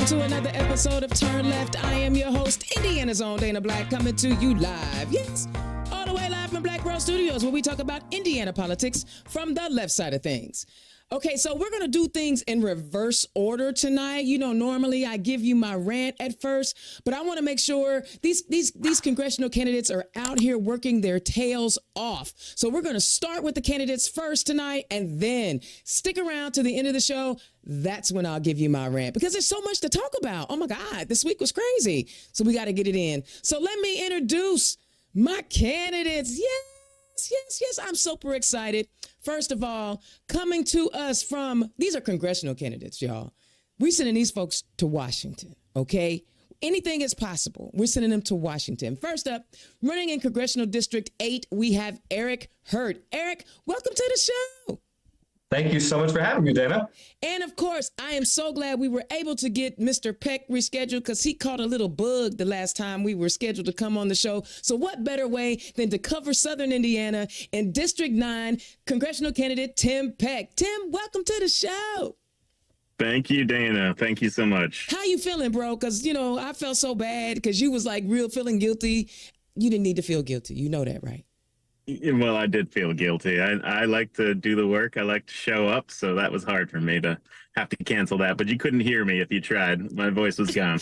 welcome to another episode of Turn Left. I am your host, Indiana's own Dana Black, coming to you live. Yes, all the way live from Black World Studios, where we talk about Indiana politics from the left side of things. Okay, so we're going to do things in reverse order tonight. You know, normally I give you my rant at first, but I want to make sure these congressional candidates are out here working their tails off. So we're going to start with the candidates first tonight, and then stick around to the end of the show. That's when I'll give you my rant, because there's so much to talk about. Oh my God, this week was crazy. So we got to get it in. So let me introduce my candidates. Yes, I'm super excited. First of all, coming to us from, these are congressional candidates, y'all. We're sending these folks to Washington, okay? Anything is possible. We're sending them to Washington. First up, running in Congressional District 8, we have Erik Hurt. Erik, welcome to the show. Thank you so much for having me, Dana. And of course, I am so glad we were able to get Mr. Peck rescheduled, because he caught a little bug the last time we were scheduled to come on the show. So what better way than to cover Southern Indiana in District 9, congressional candidate Tim Peck. Tim, welcome to the show. Thank you, Dana. Thank you so much. How you feeling, bro? Because, you know, I felt so bad because you was like real feeling guilty. You didn't need to feel guilty. You know that, right? Well, I did feel guilty. I like to do the work. I like to show up. So that was hard for me to have to cancel that. But you couldn't hear me if you tried. My voice was gone.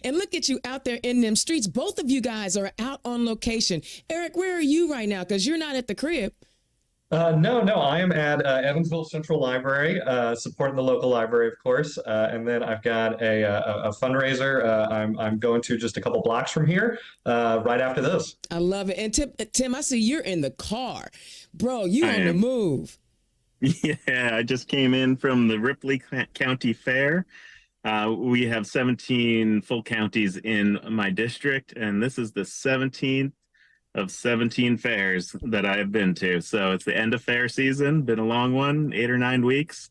And look at you out there in them streets. Both of you guys are out on location. Erik, where are you right now? Because you're not at the crib. No, I am at Evansville Central Library, supporting the local library, of course. And then I've got a fundraiser I'm going to just a couple blocks from here right after this. I love it. And Tim, I see you're in the car. Bro, you on the move. Yeah, I just came in from the Ripley County Fair. We have 17 full counties in my district, and this is the 17th of 17 fairs that I have been to. So it's the end of fair season, been a long one, 8 or 9 weeks,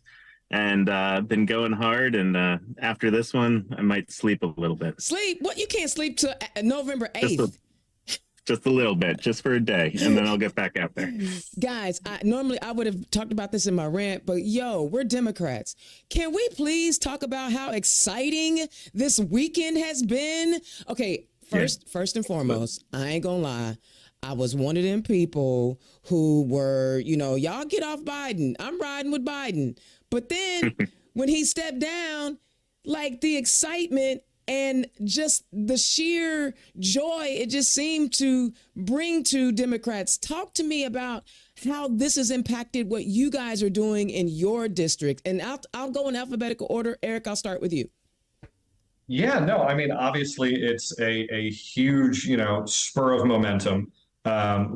and been going hard. And after this one, I might sleep a little bit. Sleep? What? You can't sleep till November 8th. Just a little bit, just for a day, and then I'll get back out there. Guys, normally I would have talked about this in my rant, but yo, we're Democrats. Can we please talk about how exciting this weekend has been? Okay, First and foremost, I ain't gonna lie. I was one of them people who were, you know, y'all get off Biden. I'm riding with Biden. But then when he stepped down, like the excitement and just the sheer joy it just seemed to bring to Democrats. Talk to me about how this has impacted what you guys are doing in your district. And I'll go in alphabetical order. Erik, I'll start with you. Yeah, no, I mean, obviously it's a huge, spur of momentum,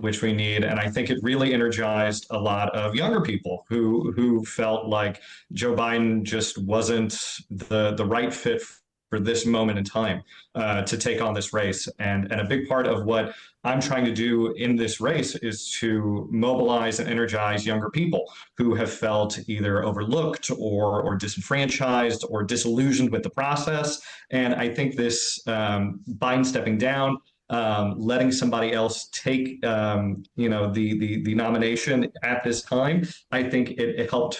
which we need. And I think it really energized a lot of younger people who felt like Joe Biden just wasn't the right fit for this moment in time to take on this race. And a big part of what I'm trying to do in this race is to mobilize and energize younger people who have felt either overlooked or disenfranchised or disillusioned with the process. And I think this Biden stepping down, letting somebody else take the nomination at this time, I think it helped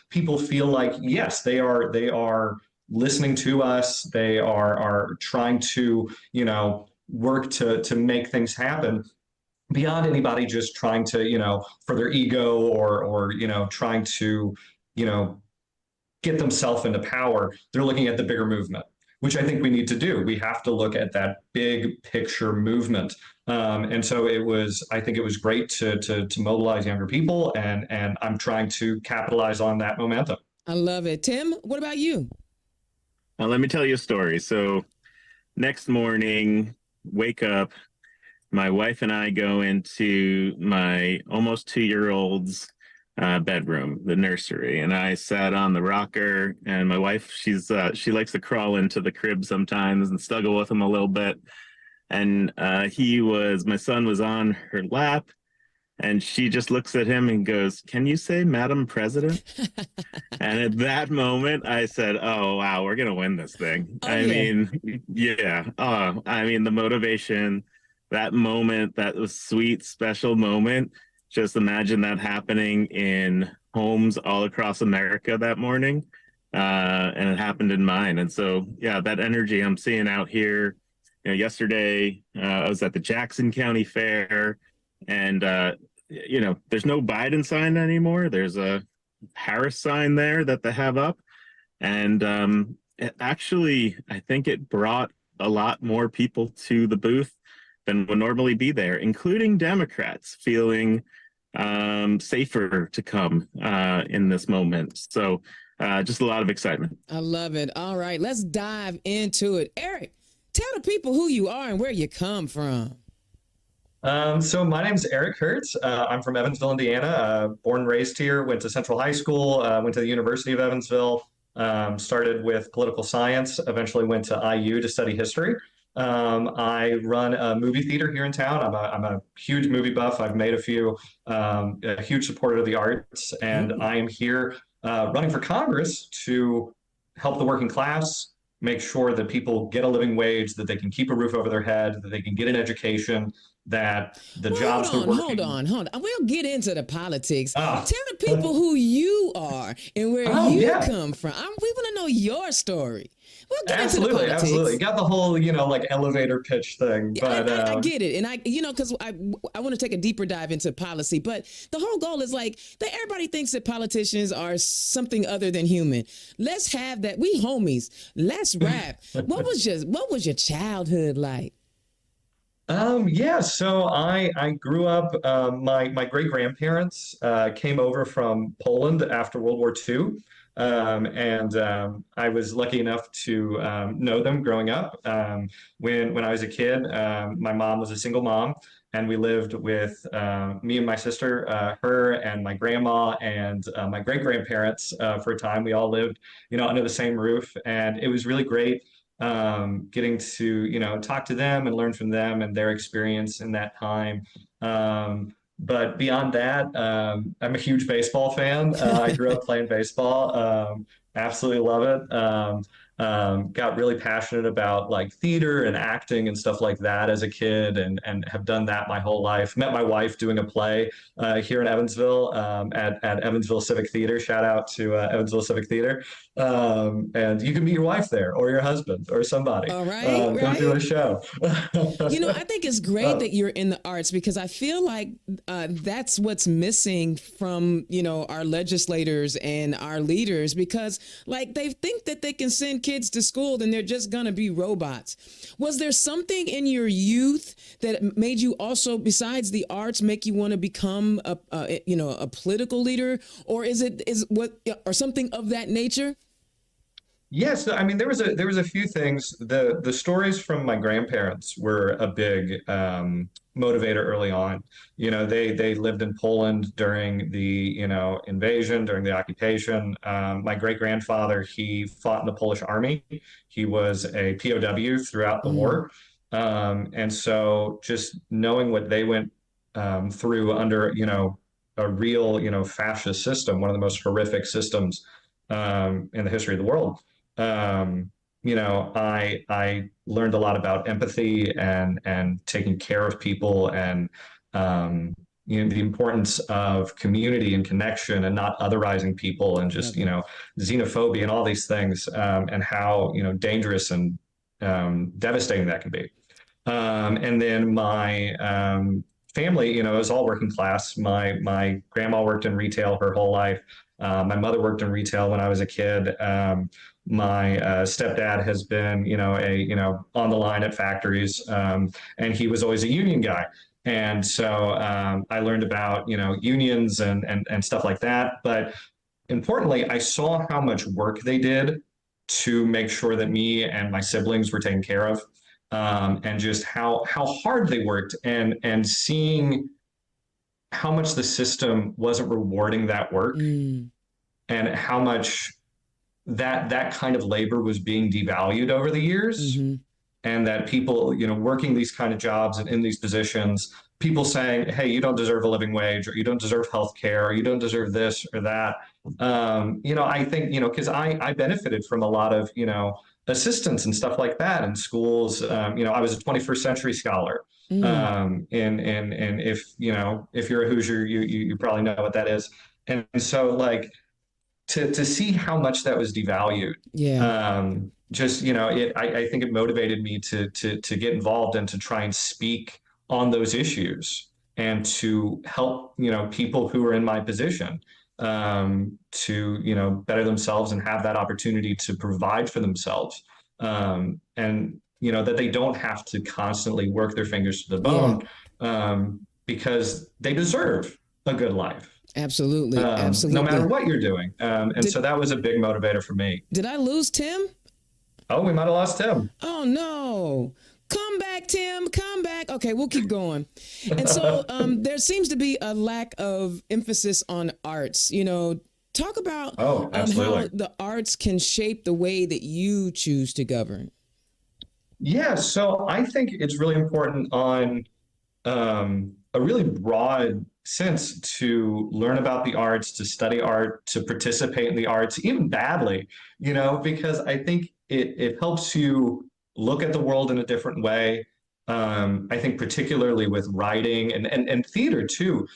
people feel like, yes, they are listening to us. They are trying to, work to make things happen beyond anybody just trying to, for their ego or trying to, get themselves into power. They're looking at the bigger movement, which I think we need to do. We have to look at that big picture movement. And so I think it was great to mobilize younger people, and I'm trying to capitalize on that momentum. I love it. Tim, what about you? Let me tell you a story. So next morning, wake up, my wife and I go into my almost 2-year-old's bedroom, the nursery, and I sat on the rocker, and my wife, she likes to crawl into the crib sometimes and snuggle with him a little bit. And my son was on her lap, and she just looks at him and goes, "Can you say Madam President?" And at that moment, I said, "Oh, wow, we're going to win this thing." I mean, the motivation, that moment, that was sweet, special moment. Just imagine that happening in homes all across America that morning. and it happened in mine. And so, yeah, that energy I'm seeing out here. Yesterday I was at the Jackson County Fair, and there's no Biden sign anymore. There's a Harris sign there that they have up, and I think it brought a lot more people to the booth than would normally be there, including Democrats feeling safer to come in this moment. So just a lot of excitement. I love it. All right, let's dive into it. Erik, tell the people who you are and where you come from. So my name is Erik Hurt. I'm from Evansville, Indiana. Born and raised here. Went to Central High School. Went to the University of Evansville. Started with political science. Eventually went to IU to study history. I run a movie theater here in town. I'm a huge movie buff. I've made a few. A huge supporter of the arts, and I am here running for Congress to help the working class, make sure that people get a living wage, that they can keep a roof over their head, that they can get an education, that the jobs they're working. Hold on. We'll get into the politics. Tell the people who you are and where you come from. We want to know your story. We'll get into the politics. Absolutely. Got the whole, like elevator pitch thing. But I get it. And because I want to take a deeper dive into policy, but the whole goal is that everybody thinks that politicians are something other than human. Let's have that. We homies. Let's rap. What was your childhood like? So I grew up, my great grandparents came over from Poland after World War II. I was lucky enough to know them growing up. When I was a kid, my mom was a single mom, and we lived with me and my sister, her and my grandma and my great grandparents for a time. We all lived, under the same roof, and it was really great getting to, talk to them and learn from them and their experience in that time. But beyond that, I'm a huge baseball fan. I grew up playing baseball. Absolutely love it. Got really passionate about theater and acting and stuff like that as a kid, and have done that my whole life. Met my wife doing a play here in Evansville at Evansville Civic Theater. Shout out to Evansville Civic Theater. And you can meet your wife there, or your husband, or somebody. All right, Come do a show. I think it's great that you're in the arts, because I feel like that's what's missing from our legislators and our leaders, because they think that they can send kids to school and they're just gonna be robots. Was there something in your youth that made you also, besides the arts, make you want to become a political leader, or or something of that nature? Yes, I mean there was a few things. The stories from my grandparents were a big motivator early on. They lived in Poland during the invasion, during the occupation. My great grandfather, he fought in the Polish army. He was a POW throughout the war, and so just knowing what they went through under a real fascist system, one of the most horrific systems in the history of the world. I learned a lot about empathy and taking care of people, and the importance of community and connection, and not otherizing people, and just xenophobia and all these things, and how dangerous and devastating that can be. And then my family, is all working class. My grandma worked in retail her whole life. My mother worked in retail when I was a kid. My stepdad has been, on the line at factories, and he was always a union guy. And so I learned about, unions and stuff like that. But importantly, I saw how much work they did to make sure that me and my siblings were taken care of, and just how hard they worked, and seeing how much the system wasn't rewarding that work, and how much that kind of labor was being devalued over the years. And that people, working these kind of jobs and in these positions, people saying, hey, you don't deserve a living wage, or you don't deserve health care, or you don't deserve this or that. I think, because I benefited from a lot of, assistance and stuff like that in schools. I was a 21st century scholar. And if you're a Hoosier, you probably know what that is. And so to see how much that was devalued. Yeah. Just, I think it motivated me to get involved and to try and speak on those issues and to help, people who are in my position, to, better themselves and have that opportunity to provide for themselves. And, that they don't have to constantly work their fingers to the bone, because they deserve a good life. Absolutely. No matter what you're doing. So that was a big motivator for me. Did I lose Tim? Oh, we might have lost Tim. Oh, no. Come back, Tim. Come back. Okay, we'll keep going. And so there seems to be a lack of emphasis on arts. Talk about how the arts can shape the way that you choose to govern. Yeah, so I think it's really important on a really broad sense to learn about the arts, to study art, to participate in the arts, even badly, because I think it helps you look at the world in a different way. I think particularly with writing and theater too,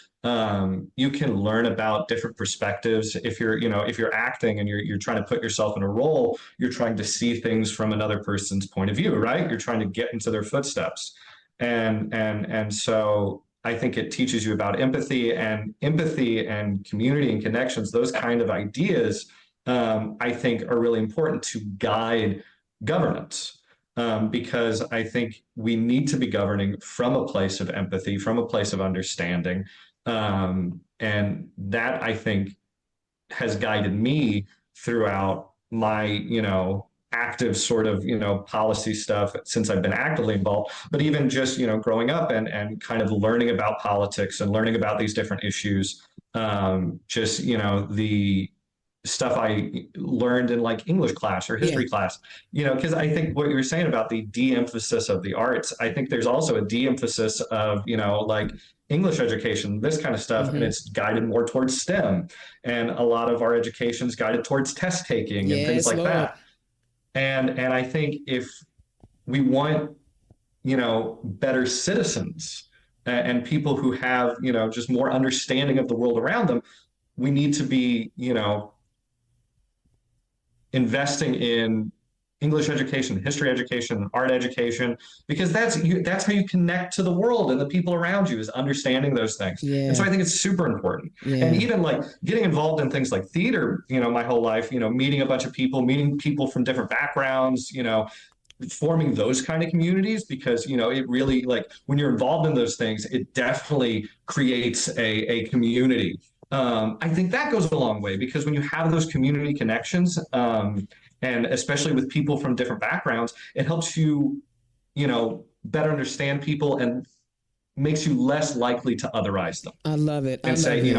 you can learn about different perspectives. If you're acting and you're trying to put yourself in a role, you're trying to see things from another person's point of view, right? You're trying to get into their footsteps. And so I think it teaches you about empathy and community and connections. Those kind of ideas, I think, are really important to guide governance. Because I think we need to be governing from a place of empathy, from a place of understanding. And that, I think, has guided me throughout my, active sort of, policy stuff since I've been actively involved, but even just, growing up and kind of learning about politics and learning about these different issues. Just, the stuff I learned in like English class or history class, because I think what you were saying about the de-emphasis of the arts, I think there's also a de-emphasis of, like English education, this kind of stuff, and it's guided more towards STEM. And a lot of our education is guided towards test taking and things like that. And I think if we want, better citizens and people who have, just more understanding of the world around them, we need to be, investing in English education, history education, art education, because that's how you connect to the world and the people around you, is understanding those things. And so I think it's super important. And even like getting involved in things like theater, my whole life, meeting a bunch of people, meeting people from different backgrounds, forming those kind of communities, because it really, like, when you're involved in those things, it definitely creates a community. I think that goes a long way, because when you have those community connections, and especially with people from different backgrounds, it helps you, better understand people and makes you less likely to otherize them. I love it. And say,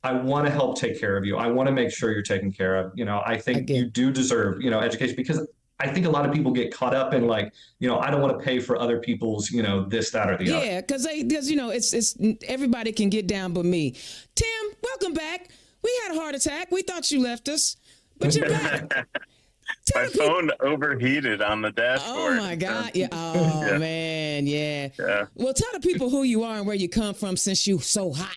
I want to help take care of you. I want to make sure you're taken care of. I think you do deserve, education, because I think a lot of people get caught up in like, I don't want to pay for other people's, this, that, or the other. Yeah, because it's everybody can get down but me. Tim, welcome back. We had a heart attack. We thought you left us, but you're back. My phone overheated on the dashboard. Oh my God! Yeah. Oh man. Yeah. Well, tell the people who you are and where you come from, since you so hot.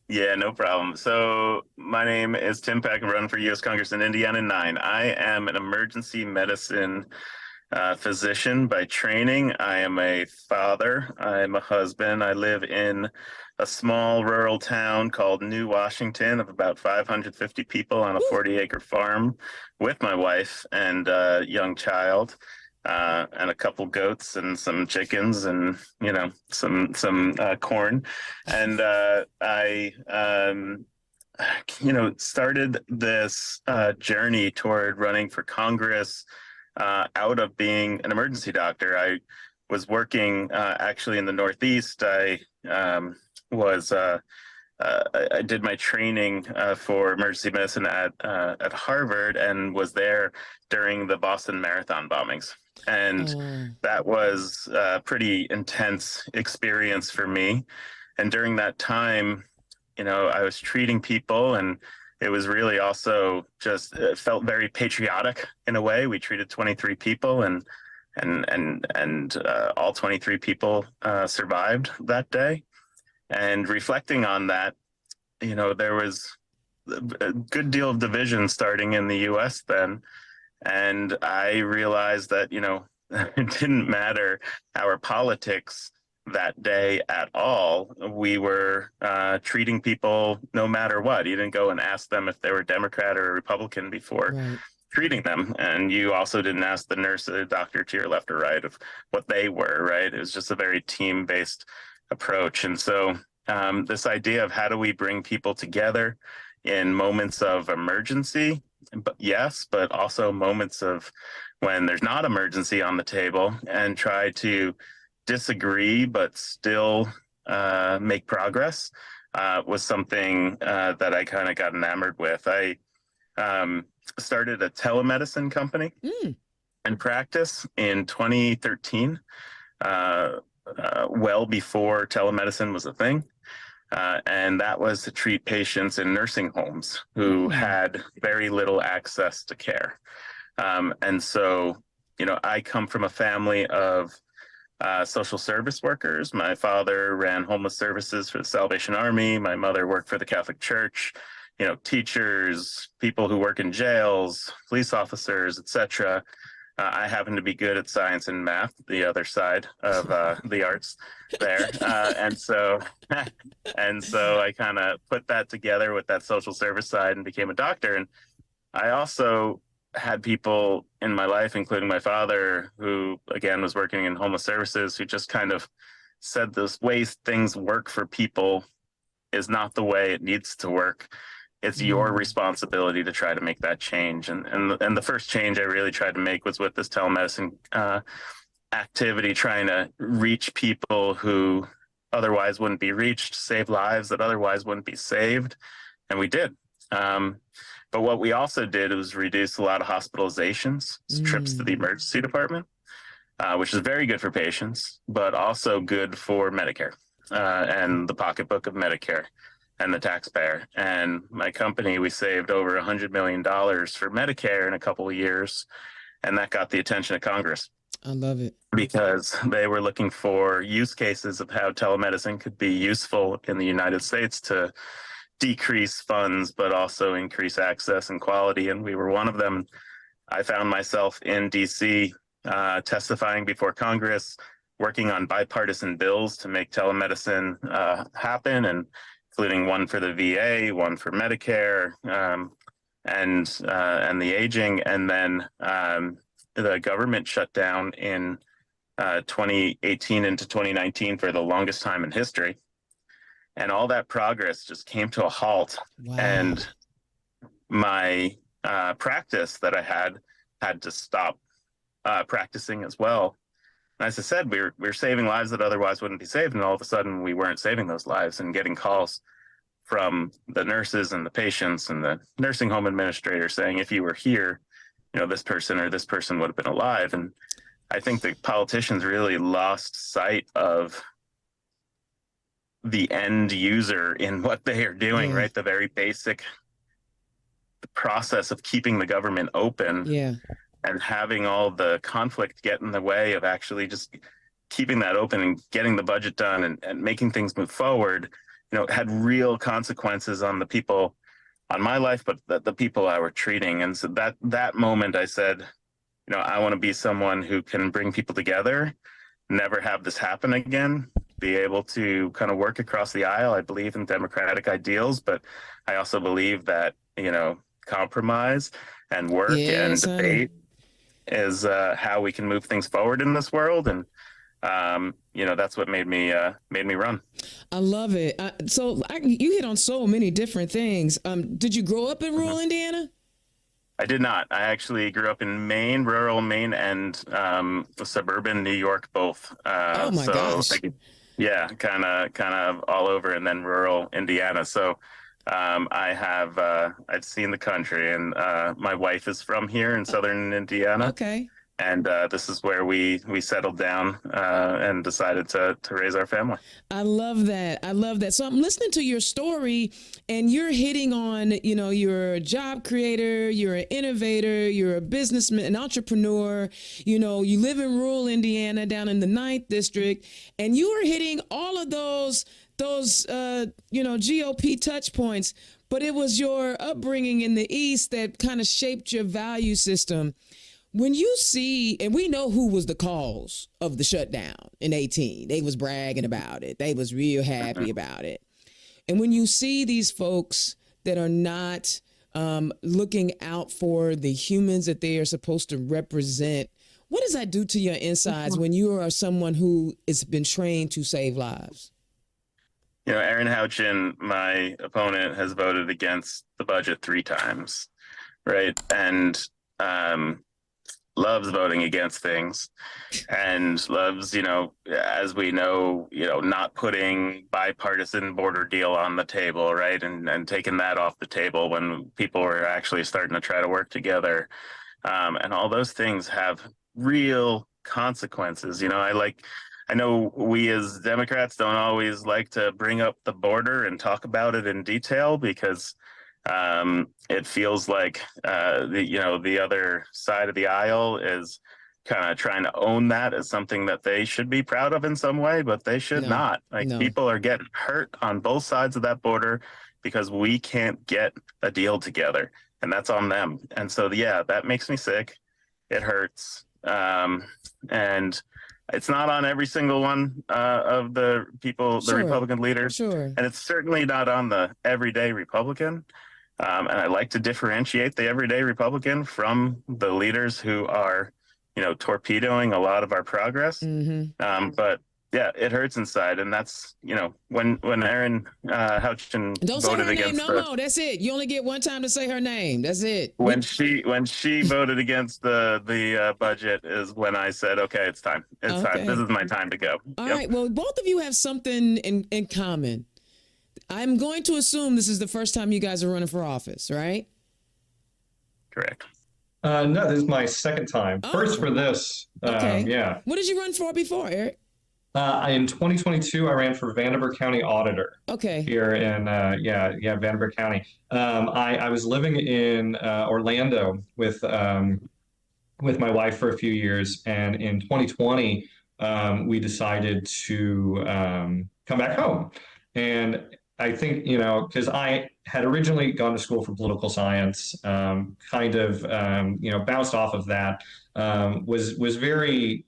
Yeah, no problem. So my name is Tim Peck. I run for U.S. Congress in Indiana 9. I am an emergency medicine physician by training. I am a father. I am a husband. I live in a small rural town called New Washington of about 550 people on a 40-acre farm with my wife and a young child. And a couple goats and some chickens and, some corn. And I started this journey toward running for Congress out of being an emergency doctor. I was working actually in the Northeast. I did my training for emergency medicine at Harvard and was there during the Boston Marathon bombings. And that was a pretty intense experience for me. And during that time, I was treating people, and it was really also just, it felt very patriotic in a way. We treated 23 people and all 23 people survived that day. And reflecting on that, there was a good deal of division starting in the U.S. then. And I realized that, it didn't matter our politics that day at all. We were treating people no matter what. You didn't go and ask them if they were Democrat or Republican before Right. treating them. And you also didn't ask the nurse or the doctor to your left or right of what they were, right? It was just a very team-based approach. And so this idea of how do we bring people together in moments of emergency, but also moments of when there's not emergency on the table, and try to disagree but still make progress was something that I kind of got enamored with. I started a telemedicine company and practice in 2013, well before telemedicine was a thing. And that was to treat patients in nursing homes who had very little access to care. And so, I come from a family of social service workers. My father ran homeless services for the Salvation Army. My mother worked for the Catholic Church. Teachers, people who work in jails, police officers, etc. I happen to be good at science and math, the other side of the arts there. And so I kind of put that together with that social service side and became a doctor. And I also had people in my life, including my father, who, again, was working in homeless services, who just kind of said this way things work for people is not the way it needs to work. It's your responsibility to try to make that change. And the first change I really tried to make was with this telemedicine activity, trying to reach people who otherwise wouldn't be reached, save lives that otherwise wouldn't be saved. And we did. But what we also did was reduce a lot of hospitalizations, trips to the emergency department, which is very good for patients, but also good for Medicare and the pocketbook of Medicare and the taxpayer. And my company, we saved over $100 million for Medicare in a couple of years. And that got the attention of Congress. I love it. Because they were looking for use cases of how telemedicine could be useful in the United States to decrease funds, but also increase access and quality. And we were one of them. I found myself in DC testifying before Congress, working on bipartisan bills to make telemedicine happen, and including one for the VA, one for Medicare, and the aging. And then the government shut down in 2018 into 2019 for the longest time in history. And all that progress just came to a halt. Wow. And my practice that I had to stop practicing as well. And as I said, we were saving lives that otherwise wouldn't be saved. And all of a sudden we weren't saving those lives, and getting calls from the nurses and the patients and the nursing home administrator saying, if you were here, this person or this person would have been alive. And I think the politicians really lost sight of the end user in what they are doing, right? The very basic process of keeping the government open. And having all the conflict get in the way of actually just keeping that open and getting the budget done and making things move forward, had real consequences on the people, on my life, but the people I were treating. And so that moment I said, I want to be someone who can bring people together, never have this happen again, be able to kind of work across the aisle. I believe in democratic ideals, but I also believe that, compromise and work and debate is how we can move things forward in this world. And that's what made me run. I love it. You hit on so many different things. Did you grow up in rural Indiana? I did not. I actually grew up in Maine, rural Maine, and suburban New York, both. Oh my gosh. Yeah, kind of all over, and then rural Indiana. So I've seen the country, and my wife is from here in southern Indiana. Okay. And this is where we settled down and decided to raise our family. I love that. I love that. So I'm listening to your story, and you're hitting on, you're a job creator, you're an innovator, you're a businessman, an entrepreneur, you live in rural Indiana down in the 9th district, and you are hitting all of those those, GOP touch points, but it was your upbringing in the East that kind of shaped your value system. When you see, and we know who was the cause of the shutdown in 18, they was bragging about it. They was real happy about it. And when you see these folks that are not looking out for the humans that they are supposed to represent, what does that do to your insides when you are someone who has been trained to save lives? Aaron Houchin, my opponent, has voted against the budget 3 times, right? And loves voting against things, and loves, as we know, not putting bipartisan border deal on the table, right? And taking that off the table when people were actually starting to try to work together. And all those things have real consequences. I know we as Democrats don't always like to bring up the border and talk about it in detail because it feels like the other side of the aisle is kind of trying to own that as something that they should be proud of in some way, but they should not. People are getting hurt on both sides of that border because we can't get a deal together, and that's on them. And so, yeah, that makes me sick. It hurts. And it's not on every single one of the people, the Republican leaders. Sure. And it's certainly not on the everyday Republican. And I like to differentiate the everyday Republican from the leaders who are, torpedoing a lot of our progress. But yeah, it hurts inside, and that's when Aaron Houchin don't voted say her name no more. That's it. You only get one time to say her name. That's it. When she voted against the budget is when I said, okay, it's time. It's time. This is my time to go. All right. Well, both of you have something in common. I'm going to assume this is the first time you guys are running for office, right? Correct. No, this is my second time. First for this. Yeah. What did you run for before, Eric? In 2022, I ran for Vanderbilt County Auditor. Okay. Here in Vanderbilt County. I was living in Orlando with my wife for a few years, and in 2020, we decided to come back home. And I think, because I had originally gone to school for political science, bounced off of that, was very,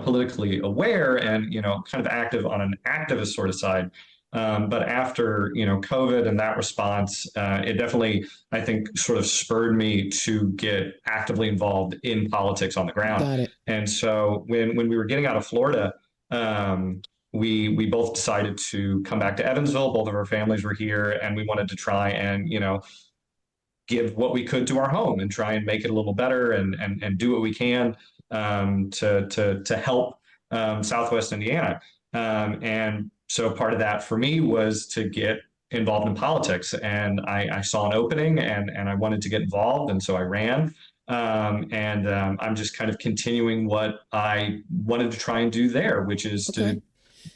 politically aware and, kind of active on an activist sort of side. But after, COVID and that response, it definitely, I think, sort of spurred me to get actively involved in politics on the ground. Got it. And so when we were getting out of Florida, we both decided to come back to Evansville. Both of our families were here, and we wanted to try and, give what we could to our home and try and make it a little better and do what we can to help Southwest Indiana. And so part of that for me was to get involved in politics, and I saw an opening and I wanted to get involved, and so I ran. I'm just kind of continuing what I wanted to try and do there, which is to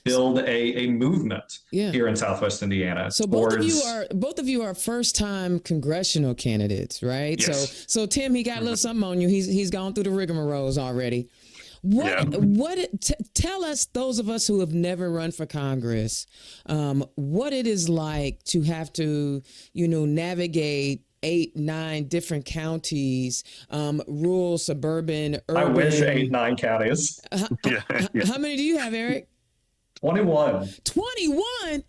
build a movement here in Southwest Indiana. So both of you are first-time congressional candidates, right? Yes. So Tim, he got a little something on you. He's gone through the rigmaroles already. Tell us, those of us who have never run for Congress, what it is like to have to, navigate 8, 9 different counties, rural, suburban, urban. I wish 8, 9 counties. How many do you have, Eric? 21. 21?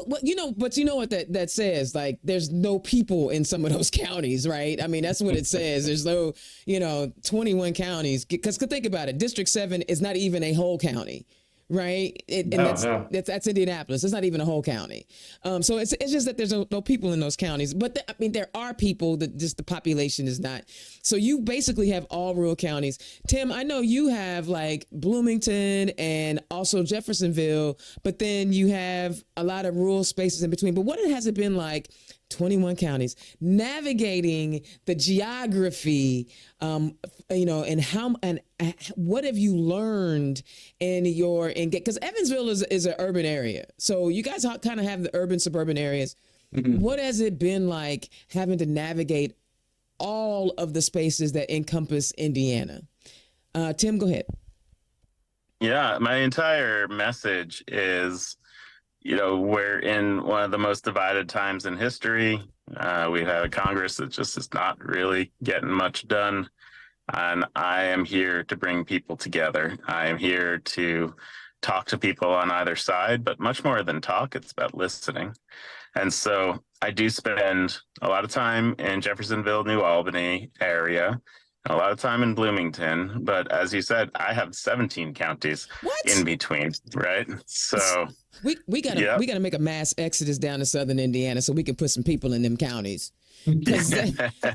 But you know what that says? Like, there's no people in some of those counties, right? I mean, that's what it says. There's no, 21 counties. Because think about it. District 7 is not even a whole county, right? That's Indianapolis. It's not even a whole county. So it's just that there's no people in those counties. But there are people that just the population is not. So you basically have all rural counties. Tim, I know you have like Bloomington and also Jeffersonville, but then you have a lot of rural spaces in between. But what has it been like? 21 counties, navigating the geography, and what have you learned because Evansville is an urban area. So you guys kind of have the urban suburban areas. Mm-hmm. What has it been like having to navigate all of the spaces that encompass Indiana? Tim, go ahead. Yeah, my entire message is, we're in one of the most divided times in history. We've had a Congress that just is not really getting much done. And I am here to bring people together. I am here to talk to people on either side, but much more than talk, it's about listening. And so I do spend a lot of time in Jeffersonville, New Albany area, a lot of time in Bloomington. But as you said, I have 17 counties in What? between, right? So we gotta make a mass exodus down to southern Indiana so we can put some people in them counties. Because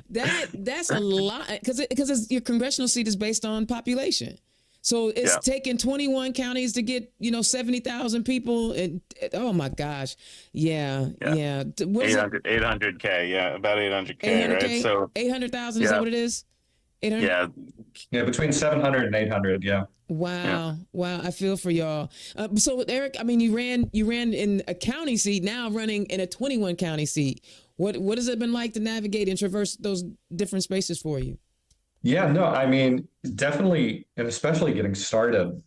that's a lot. Because your congressional seat is based on population. So it's taken 21 counties to get 70,000 people, and oh my gosh, yeah. 800K, yeah, about 800K, right? So 800,000 is that what it is? 800? Yeah, between 700 and 800, yeah. Wow. I feel for y'all. So Erik, I mean, you ran in a county seat, now running in a 21 county seat. What has it been like to navigate and traverse those different spaces for you? Yeah, no, I mean, definitely, and especially getting started,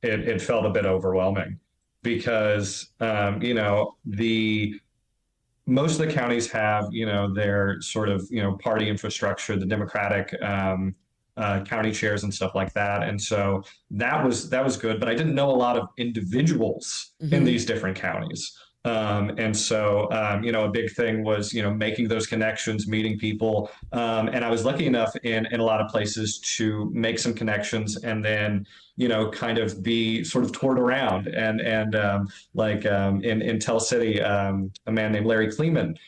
it felt a bit overwhelming because, the most of the counties have, their sort of, party infrastructure, the Democratic county chairs and stuff like that. And so that was good, but I didn't know a lot of individuals in these different counties. And so, a big thing was, making those connections, meeting people. And I was lucky enough in a lot of places to make some connections and then, kind of be sort of toured around in Tell City, a man named Larry Kleeman,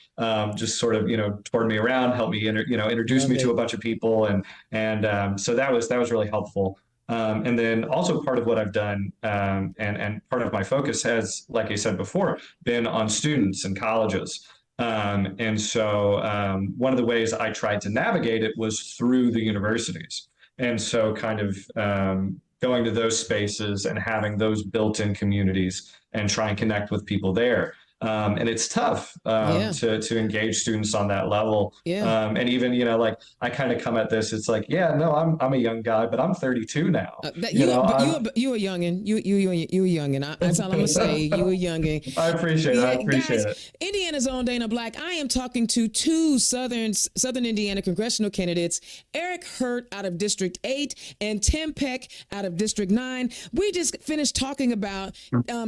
just sort of, toured me around, helped me, introduce me to a bunch of people. And so that was really helpful. And then also part of what I've done and part of my focus has, like I said before, been on students and colleges. And so one of the ways I tried to navigate it was through the universities. And so kind of going to those spaces and having those built-in communities and try and connect with people there. And it's tough to engage students on that level. And even, like I kind of come at this, it's like, I'm a young guy, but I'm 32 now. You a youngin. You a youngin. That's all I'm gonna say. You a youngin. I appreciate it. Indiana's own Dana Black. I am talking to two Southern Indiana congressional candidates, Erik Hurt out of District 8 and Tim Peck out of District 9. We just finished talking about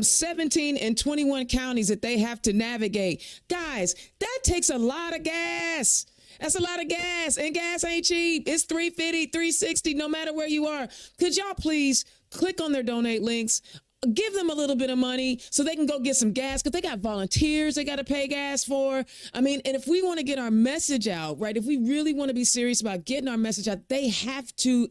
17 and 21 counties that they have to navigate. Guys, that takes a lot of gas. That's a lot of gas, and gas ain't cheap. It's $3.50, $3.60, no matter where you are. Could y'all please click on their donate links? Give them a little bit of money so they can go get some gas, because they got volunteers they got to pay gas for. I mean, and if we want to get our message out, right, if we really want to be serious about getting our message out, they have to,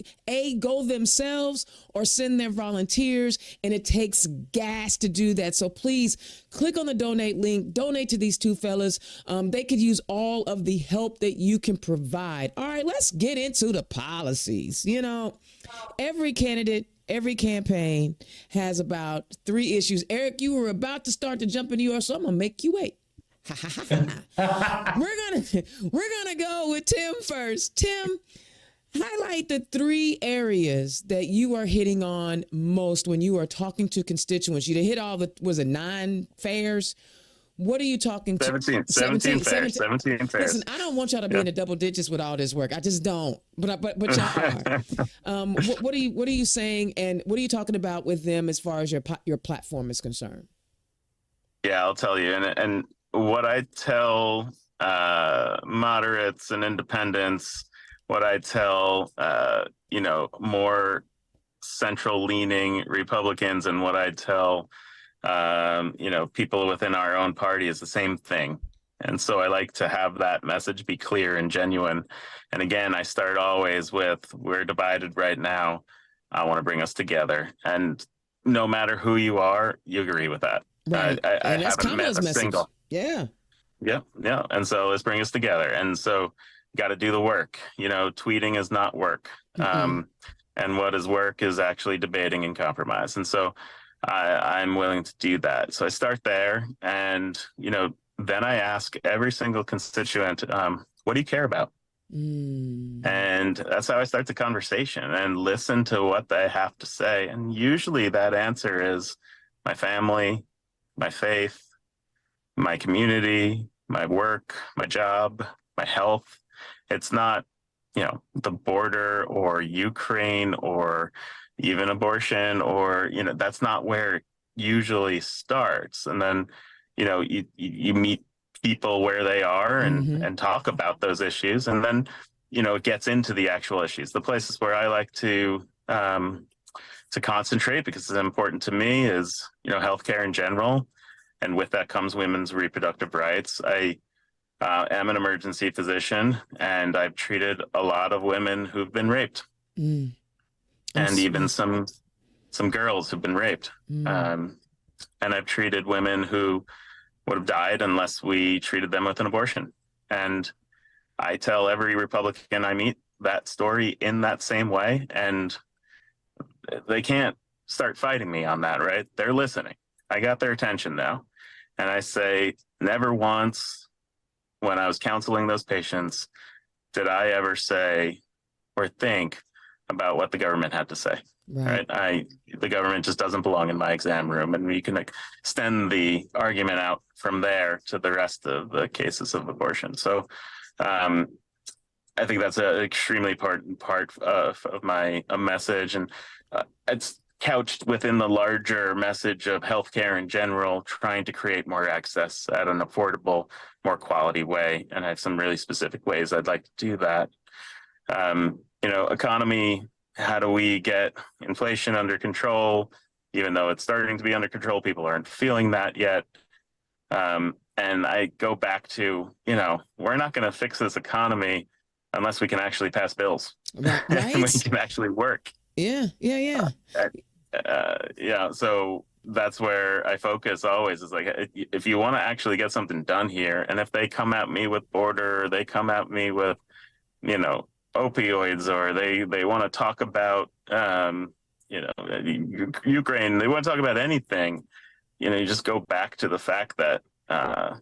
go themselves or send their volunteers, and it takes gas to do that. So please click on the donate link, donate to these two fellas. They could use all of the help that you can provide. All right, let's get into the policies. Every candidate, every campaign has about 3 issues. Erik, you were about to start to jump into yours, so I'm gonna make you wait. We're gonna go with Tim first. Tim, highlight the 3 areas that you are hitting on most when you are talking to constituents. You hit all the 9 fairs. What are you talking to? 17 fairs. Listen, I don't want y'all to be in the double digits with all this work. I just don't. But y'all are. What are you saying, and what are you talking about with them as far as your platform is concerned? Yeah, I'll tell you. And what I tell moderates and independents, what I tell more central leaning Republicans, and what I tell people within our own party is the same thing. And so I like to have that message be clear and genuine. And again, I start always with, we're divided right now. I want to bring us together. And no matter who you are, you agree with that. Right. I haven't met a message. single. Yeah. And so let's bring us together. And so got to do the work. Tweeting is not work. And what is work is actually debating and compromise. And so I'm willing to do that. So I start there, and then I ask every single constituent, what do you care about? And that's how I start the conversation and listen to what they have to say. And usually that answer is my family, my faith, my community, my work, my job, my health. It's not, the border or Ukraine or even abortion or, that's not where it usually starts. And then, you meet people where they are and talk about those issues. And then, it gets into the actual issues. The places where I like to concentrate because it's important to me is, healthcare in general. And with that comes women's reproductive rights. I am an emergency physician, and I've treated a lot of women who've been raped, and even some girls who've been raped. And I've treated women who would have died unless we treated them with an abortion. And I tell every Republican I meet that story in that same way, and they can't start fighting me on that, right? They're listening. I got their attention now. And I say, never once when I was counseling those patients did I ever say or think about what the government had to say. Right. The government just doesn't belong in my exam room, and we can extend the argument out from there to the rest of the cases of abortion. So I think that's an extremely important part of my message, and it's couched within the larger message of healthcare in general, trying to create more access at an affordable, more quality way. And I have some really specific ways I'd like to do that. Economy, how do we get inflation under control? Even though it's starting to be under control, people aren't feeling that yet. And I go back to, we're not going to fix this economy unless we can actually pass bills. Right. And we can actually work. Yeah. So that's where I focus always, is like, if you want to actually get something done here, and if they come at me with border, they come at me with, opioids, or they want to talk about, Ukraine, they want to talk about anything, you just go back to the fact that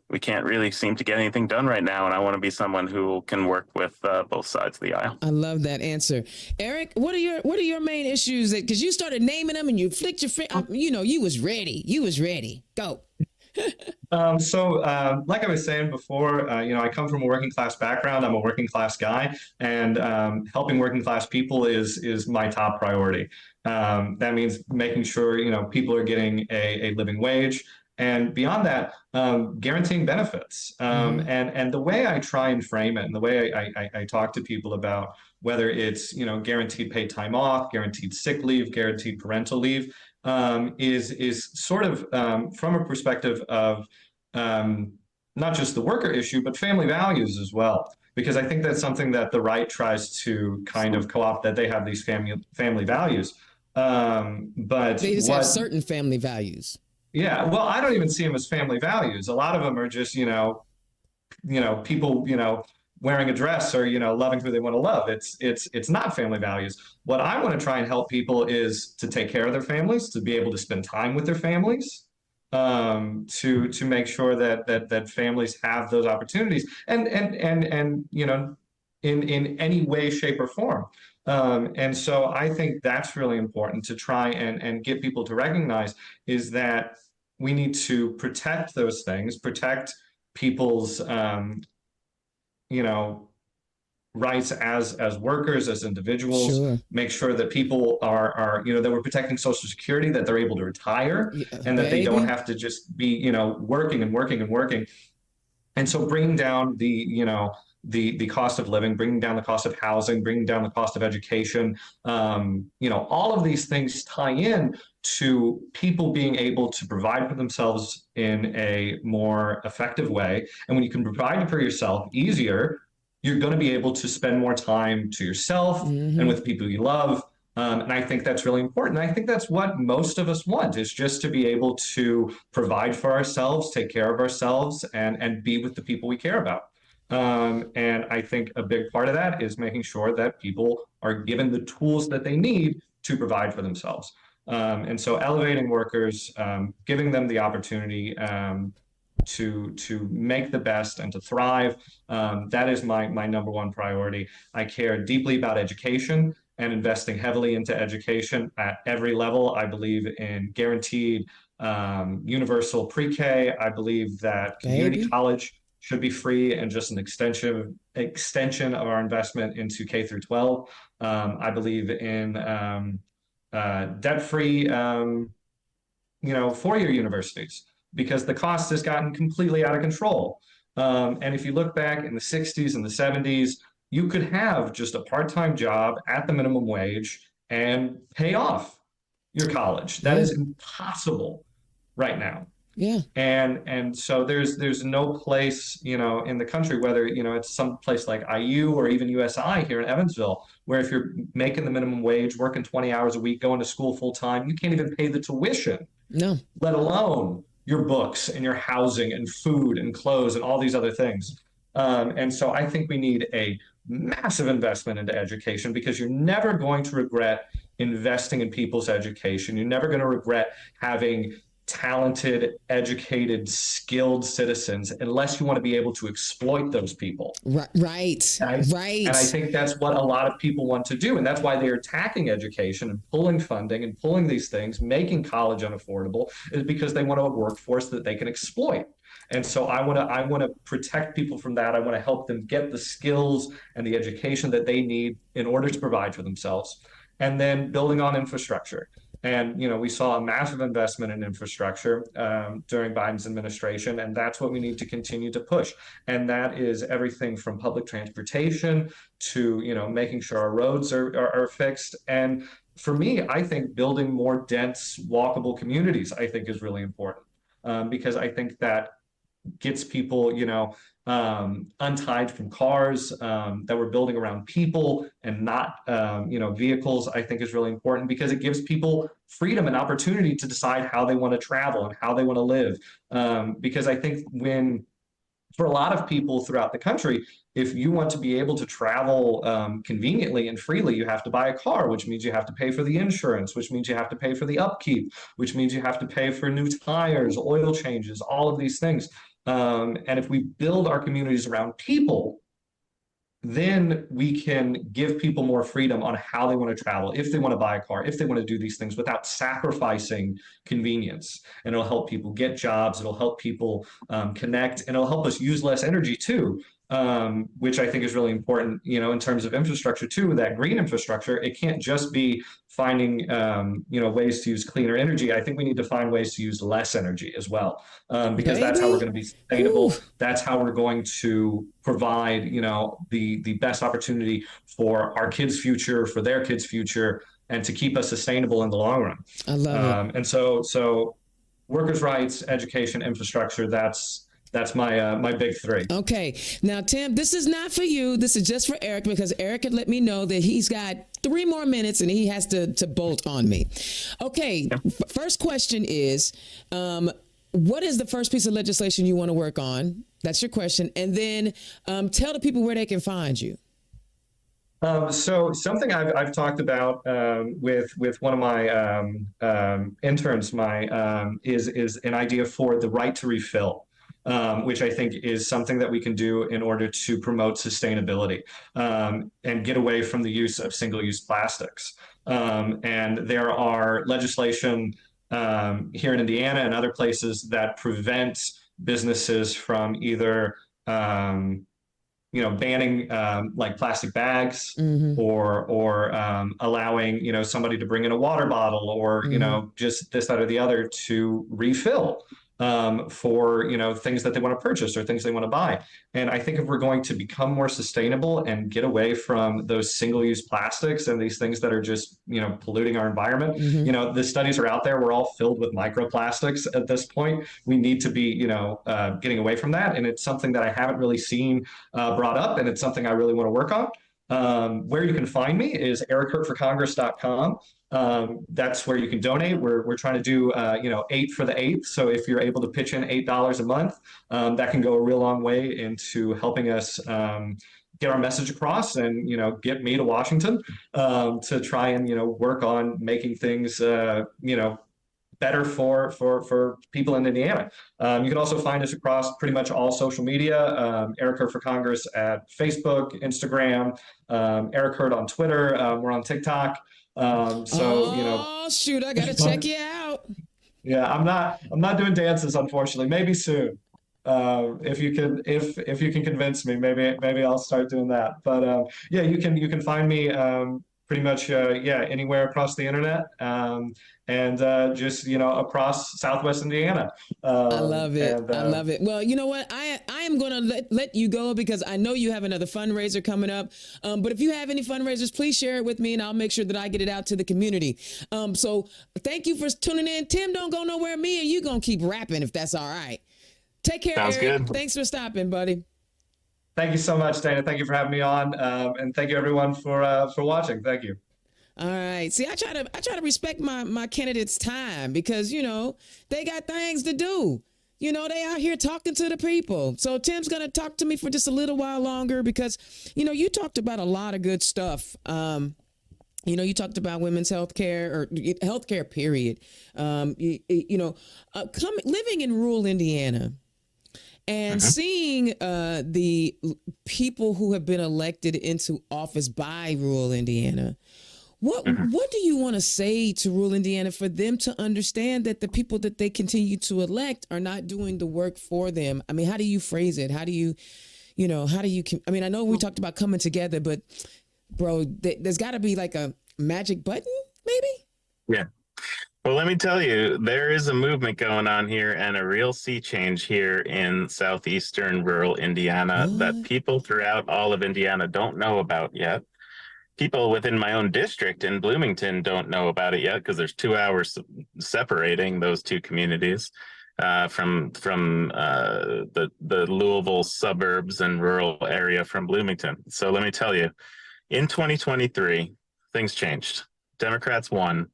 we can't really seem to get anything done right now. And I want to be someone who can work with both sides of the aisle. I love that answer. Erik, what are your main issues? Because you started naming them and you flicked your finger. You was ready. Go. Like I was saying before, I come from a working class background. I'm a working class guy, and helping working class people is my top priority. That means making sure, people are getting a living wage. And beyond that, guaranteeing benefits. And the way I try and frame it, and the way I talk to people about whether it's, guaranteed paid time off, guaranteed sick leave, guaranteed parental leave, is sort of from a perspective of not just the worker issue, but family values as well. Because I think that's something that the right tries to kind of co-opt, that they have these family values. But they just have certain family values. Yeah, well, I don't even see them as family values. A lot of them are just, people, wearing a dress or, loving who they want to love. It's not family values. What I want to try and help people is to take care of their families, to be able to spend time with their families, to make sure that families have those opportunities, and in any way, shape, or form. And so I think that's really important to try and get people to recognize, is that we need to protect those things, protect people's, rights as workers, as individuals. Sure. Make sure that people are that we're protecting Social Security, that they're able to retire, and that they don't have to just be, working and working and working. And so bringing down the cost of living, bringing down the cost of housing, bringing down the cost of education, all of these things tie in to people being able to provide for themselves in a more effective way. And when you can provide for yourself easier, you're going to be able to spend more time to yourself and with people you love. And I think that's really important. I think that's what most of us want, is just to be able to provide for ourselves, take care of ourselves, and be with the people we care about. And I think a big part of that is making sure that people are given the tools that they need to provide for themselves. And so elevating workers, giving them the opportunity to make the best and to thrive. That is my number one priority. I care deeply about education and investing heavily into education at every level. I believe in guaranteed universal pre-K. I believe that community college should be free and just an extension of our investment into K through 12. I believe in debt-free, four-year universities, because the cost has gotten completely out of control. And if you look back in the 60s and the 70s, you could have just a part-time job at the minimum wage and pay off your college. That is impossible right now. Yeah. And so there's no place, in the country, whether, it's some place like IU or even USI here in Evansville, where if you're making the minimum wage, working 20 hours a week, going to school full time, you can't even pay the tuition. No. Let alone your books and your housing and food and clothes and all these other things. And so I think we need a massive investment into education, because you're never going to regret investing in people's education. You're never going to regret having talented, educated, skilled citizens, unless you want to be able to exploit those people. Right. And I think that's what a lot of people want to do. And that's why they're attacking education and pulling funding and pulling these things, making college unaffordable, is because they want a workforce that they can exploit. And so I want to protect people from that. I want to help them get the skills and the education that they need in order to provide for themselves. And then building on infrastructure. And, we saw a massive investment in infrastructure during Biden's administration, and that's what we need to continue to push. And that is everything from public transportation to, making sure our roads are fixed. And for me, I think building more dense, walkable communities, I think, is really important, because I think that gets people, untied from cars, that we're building around people and not, vehicles, I think is really important, because it gives people freedom and opportunity to decide how they want to travel and how they want to live. Because I think for a lot of people throughout the country, if you want to be able to travel conveniently and freely, you have to buy a car, which means you have to pay for the insurance, which means you have to pay for the upkeep, which means you have to pay for new tires, oil changes, all of these things. And if we build our communities around people, then we can give people more freedom on how they want to travel, if they want to buy a car, if they want to do these things without sacrificing convenience. And it'll help people get jobs, it'll help people connect, and it'll help us use less energy too. Which I think is really important, in terms of infrastructure too, that green infrastructure. It can't just be finding, ways to use cleaner energy. I think we need to find ways to use less energy as well, because that's how we're going to be sustainable. Ooh. That's how we're going to provide, the best opportunity for our kids' future, for their kids' future, and to keep us sustainable in the long run. I love it. And so workers' rights, education, infrastructure, that's my big three. Okay. Now, Tim, this is not for you. This is just for Erik, because Erik had let me know that he's got 3 more minutes and he has to bolt on me. Okay. First question is, what is the first piece of legislation you want to work on? That's your question. And then tell the people where they can find you. So something I've talked about with one of my interns, is an idea for the right to refill. Which I think is something that we can do in order to promote sustainability and get away from the use of single-use plastics. And there are legislation here in Indiana and other places that prevent businesses from either banning like plastic bags, mm-hmm. or allowing somebody to bring in a water bottle, or mm-hmm. Just this, that, or the other to refill. For things that they want to purchase or things they want to buy. And I think if we're going to become more sustainable and get away from those single-use plastics and these things that are just polluting our environment, mm-hmm. The studies are out there. We're all filled with microplastics at this point. We need to be getting away from that. And it's something that I haven't really seen brought up, and it's something I really want to work on. Where you can find me is erikhurtforcongress.com. That's where you can donate. We're trying to do 8 for the 8th. So if you're able to pitch in $8 a month, that can go a real long way into helping us get our message across and get me to Washington to try and work on making things better for people in Indiana. You can also find us across pretty much all social media. Erik Hurt for Congress at Facebook, Instagram, Erik Hurt on Twitter. We're on TikTok. Oh, shoot, I gotta check you out. Yeah, I'm not doing dances, unfortunately. Maybe soon. If you can convince me, maybe I'll start doing that. But yeah, you can find me pretty much anywhere across the internet, and just across Southwest Indiana. I love it. And I love it. Well, you know what? I am going to let you go because I know you have another fundraiser coming up. But if you have any fundraisers, please share it with me and I'll make sure that I get it out to the community. So thank you for tuning in. Tim, don't go nowhere. Me and you going to keep rapping if that's all right. Take care, Sounds Erik. good. Thanks for stopping, buddy. thank you so much, Dana. Thank you for having me on, and thank you everyone for watching. Thank you. All right. See, I try to respect my candidates' time because, they got things to do. They out here talking to the people. So Tim's going to talk to me for just a little while longer because, you talked about a lot of good stuff. You talked about women's health care or healthcare, period. Living in rural Indiana and seeing the people who have been elected into office by rural Indiana. What do you want to say to rural Indiana for them to understand that the people that they continue to elect are not doing the work for them? I mean, how do you phrase it? How do you, I mean, I know we talked about coming together, but bro, there's got to be like a magic button, maybe? Yeah. Well, let me tell you, there is a movement going on here and a real sea change here in southeastern rural Indiana that people throughout all of Indiana don't know about yet. People within my own district in Bloomington don't know about it yet because there's 2 hours separating those two communities from the Louisville suburbs and rural area from Bloomington. So let me tell you, in 2023, things changed. Democrats won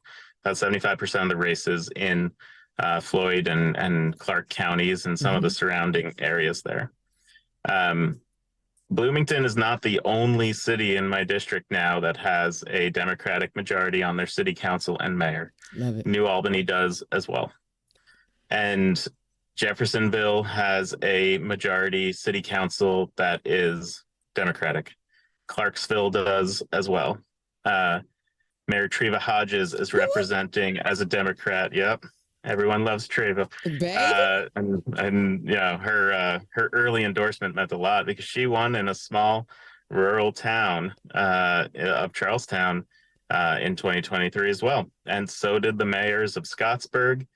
about 75% of the races in Floyd and Clark counties and some of the surrounding areas there. Bloomington is not the only city in my district now that has a Democratic majority on their city council and mayor. Love it. New Albany does as well. And Jeffersonville has a majority city council that is Democratic. Clarksville does as well. Mayor Treva Hodges is representing as a Democrat. Yep. Everyone loves Treva. Her early endorsement meant a lot because she won in a small rural town of Charlestown in 2023 as well. And so did the mayors of Scottsburg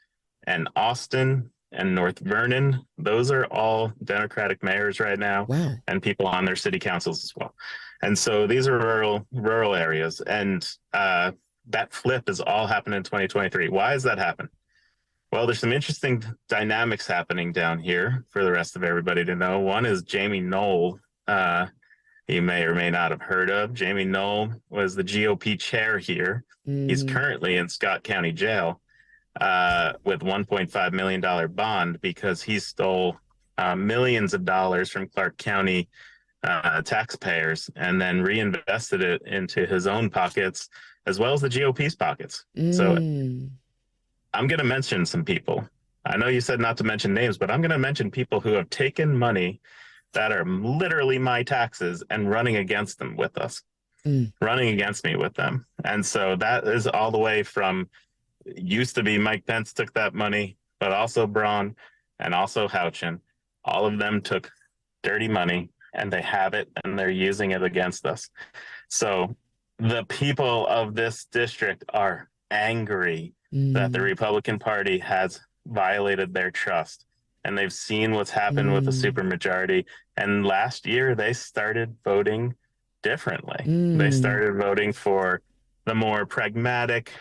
and Austin and North Vernon. Those are all Democratic mayors right now. Wow. And people on their city councils as well. And so these are rural areas. And that flip is all happened in 2023. Why has that happened? Well, there's some interesting dynamics happening down here for the rest of everybody to know. One is Jamie Knoll. You may or may not have heard of. Jamie Knoll was the GOP chair here. He's currently in Scott County Jail with $1.5 million bond because he stole millions of dollars from Clark County taxpayers and then reinvested it into his own pockets as well as the GOP's pockets. So I'm going to mention some people. I know you said not to mention names, but I'm going to mention people who have taken money that are literally my taxes and running against them with us, running against me with them. And so that is all the way from used to be Mike Pence took that money, but also Braun and also Houchin. All of them took dirty money and they have it and they're using it against us. So the people of this district are angry that the Republican Party has violated their trust. And they've seen what's happened with the supermajority. And last year, they started voting differently. They started voting for the more pragmatic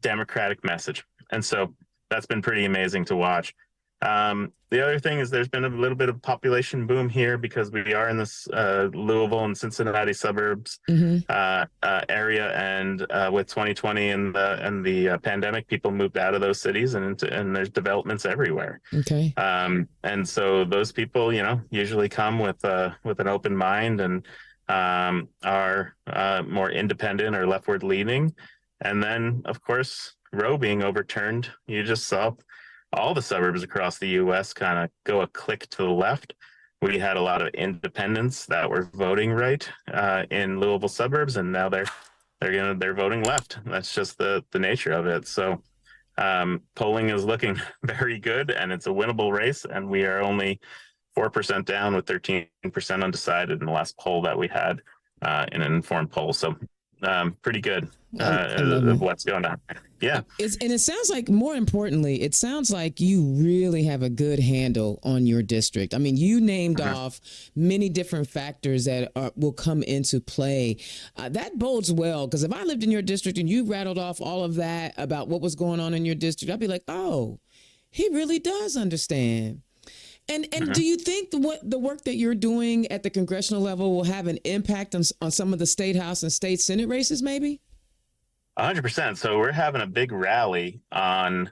Democratic message. And so that's been pretty amazing to watch. The other thing is there's been a little bit of population boom here because we are in this Louisville and Cincinnati suburbs area, and with 2020 and the pandemic, people moved out of those cities and there's developments everywhere. Okay. And so those people, usually come with an open mind and are more independent or leftward leaning. And then, of course, Roe being overturned, you just saw all the suburbs across the U.S. kind of go a click to the left. We had a lot of independents that were voting right in Louisville suburbs, and now they're voting left. That's just the nature of it. So polling is looking very good, and it's a winnable race. And we are only 4% down with 13% undecided in the last poll that we had in an informed poll. So pretty good of what's going on. Yeah. And it sounds like, more importantly, it sounds like you really have a good handle on your district. I mean, you named off many different factors that will come into play. That bodes well, because if I lived in your district and you rattled off all of that about what was going on in your district, I'd be like, oh, he really does understand. And do you think the work that you're doing at the congressional level will have an impact on some of the state house and state senate races, maybe? 100%. So we're having a big rally for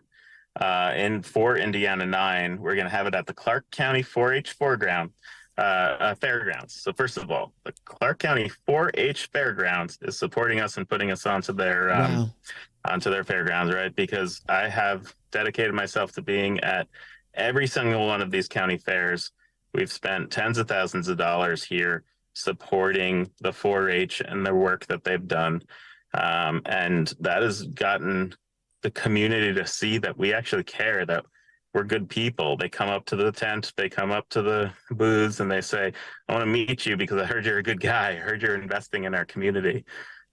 Indiana 9. We're going to have it at the Clark County 4-H fairgrounds. So first of all, the Clark County 4-H fairgrounds is supporting us and putting us onto their fairgrounds, right? Because I have dedicated myself to being at every single one of these county fairs. We've spent tens of thousands of dollars here supporting the 4-H and the work that they've done. And that has gotten the community to see that we actually care, that we're good people. They come up to the tent, they come up to the booths, and they say, I want to meet you because I heard you're a good guy. I heard you're investing in our community.